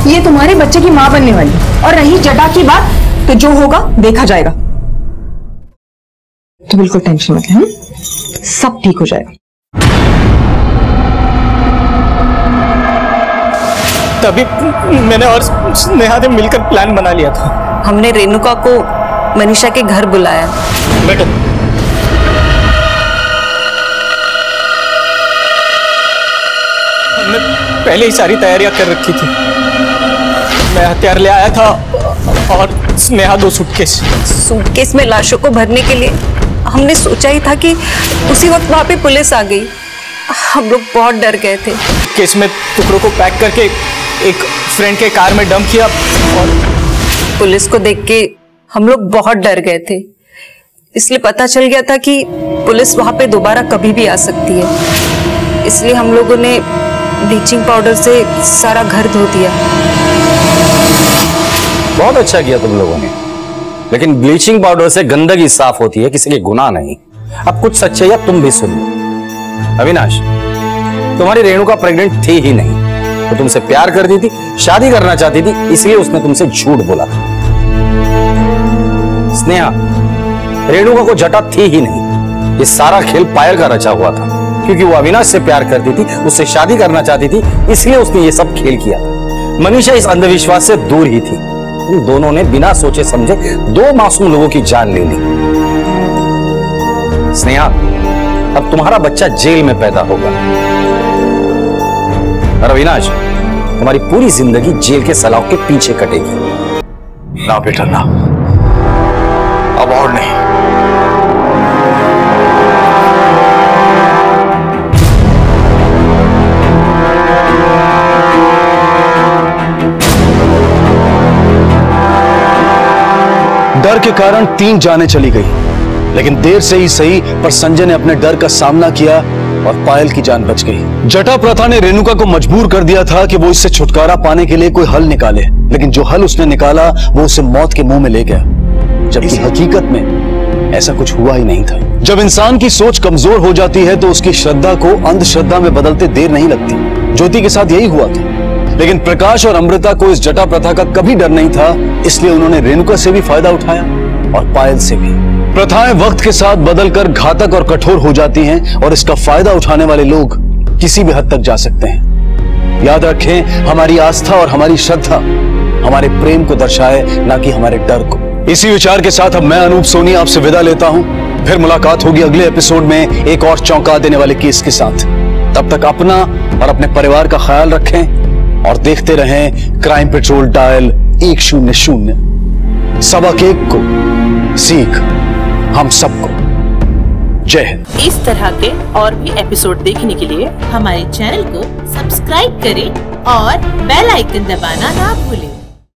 ये तुम्हारे बच्चे की माँ बनने वाली। और रही जटा की बात, तो जो होगा देखा जाएगा। तो बिल्कुल टेंशन मत ले, सब ठीक हो जाएगा। तभी मैंने और स्नेहा ने मिलकर प्लान बना लिया था। हमने रेणुका को मनीषा के घर बुलाया। बैठो। हमने पहले ही सारी तैयारियां कर रखी थी। मैं हथियार ले आया था और स्नेहा 2 सूटकेस में लाशों को भरने के लिए। हमने सोचा ही था कि उसी वक्त वहां पे पुलिस आ गई। हम लोग बहुत डर गए थे। केस में टुकड़ों को पैक करके एक फ्रेंड के कार में डंप किया और पुलिस को देख के हम लोग बहुत डर गए थे, इसलिए पता चल गया था कि पुलिस वहां पे दोबारा कभी भी आ सकती है, इसलिए हम लोगों ने ब्लीचिंग पाउडर से सारा घर धो दिया। बहुत अच्छा किया तुम लोगों ने, लेकिन ब्लीचिंग पाउडर से गंदगी साफ होती है, किसी के गुनाह नहीं। अब कुछ सच्चाई तुम भी सुन लो। अविनाश, तुम्हारी रेणुका प्रेग्नेंट थी ही नहीं, वो तुमसे प्यार करती थी, शादी करना चाहती थी, इसलिए उसने तुमसे झूठ बोला था। स्नेहा, रेणुका को जटा थी ही नहीं, ये सारा खेल पायल का रचा हुआ था, क्योंकि वो अविनाश से प्यार करती थी, उससे शादी करना चाहती थी, इसलिए उसने ये सब खेल किया था। मनीषा इस अंधविश्वास से दूर ही थी। उन दोनों ने बिना सोचे समझे 2 मासूम लोगों की जान ले ली। स्नेहा, अब तुम्हारा बच्चा जेल में पैदा होगा और अविनाश, तुम्हारी पूरी जिंदगी जेल के सलाखों के पीछे कटेगी। ना बेटा ना, अब और नहीं। डर के कारण 3 जानें चली गई, लेकिन देर से ही सही पर संजय ने अपने डर का सामना किया और पायल की जान बच गई। जटा प्रथा ने रेणुका को मजबूर कर दिया था कि वो इससे छुटकारा पाने के लिए कोई हल निकाले, लेकिन जो हल उसने निकाला वो उसे मौत के मुंह में ले गया, जबकि हकीकत में ऐसा कुछ हुआ ही नहीं था। जब इंसान की सोच कमजोर हो जाती है तो उसकी श्रद्धा को अंधश्रद्धा में बदलते देर नहीं लगती। ज्योति के साथ यही हुआ था, लेकिन प्रकाश और अमृता को इस जटा प्रथा का कभी डर नहीं था, इसलिए उन्होंने रेणुका से भी फायदा उठाया और पायल से भी। प्रथाएं वक्त के साथ बदलकर घातक और कठोर हो जाती हैं और इसका फायदा उठाने वाले लोग किसी भी हद तक जा सकते हैं। याद रखें, हमारी आस्था और हमारी श्रद्धा हमारे प्रेम को दर्शाए, ना कि हमारे डर को। इसी विचार के साथ अब मैं अनूप सोनी आपसे विदा लेता हूं। फिर मुलाकात होगी अगले एपिसोड में एक और चौंका देने वाले केस के साथ। तब तक अपना और अपने परिवार का ख्याल रखें और देखते रहें क्राइम पेट्रोल डायल 100। सबक एक को सीख हम सबको। जय हिंद। इस तरह के और भी एपिसोड देखने के लिए हमारे चैनल को सब्सक्राइब करें और बेल आइकन दबाना ना भूलें।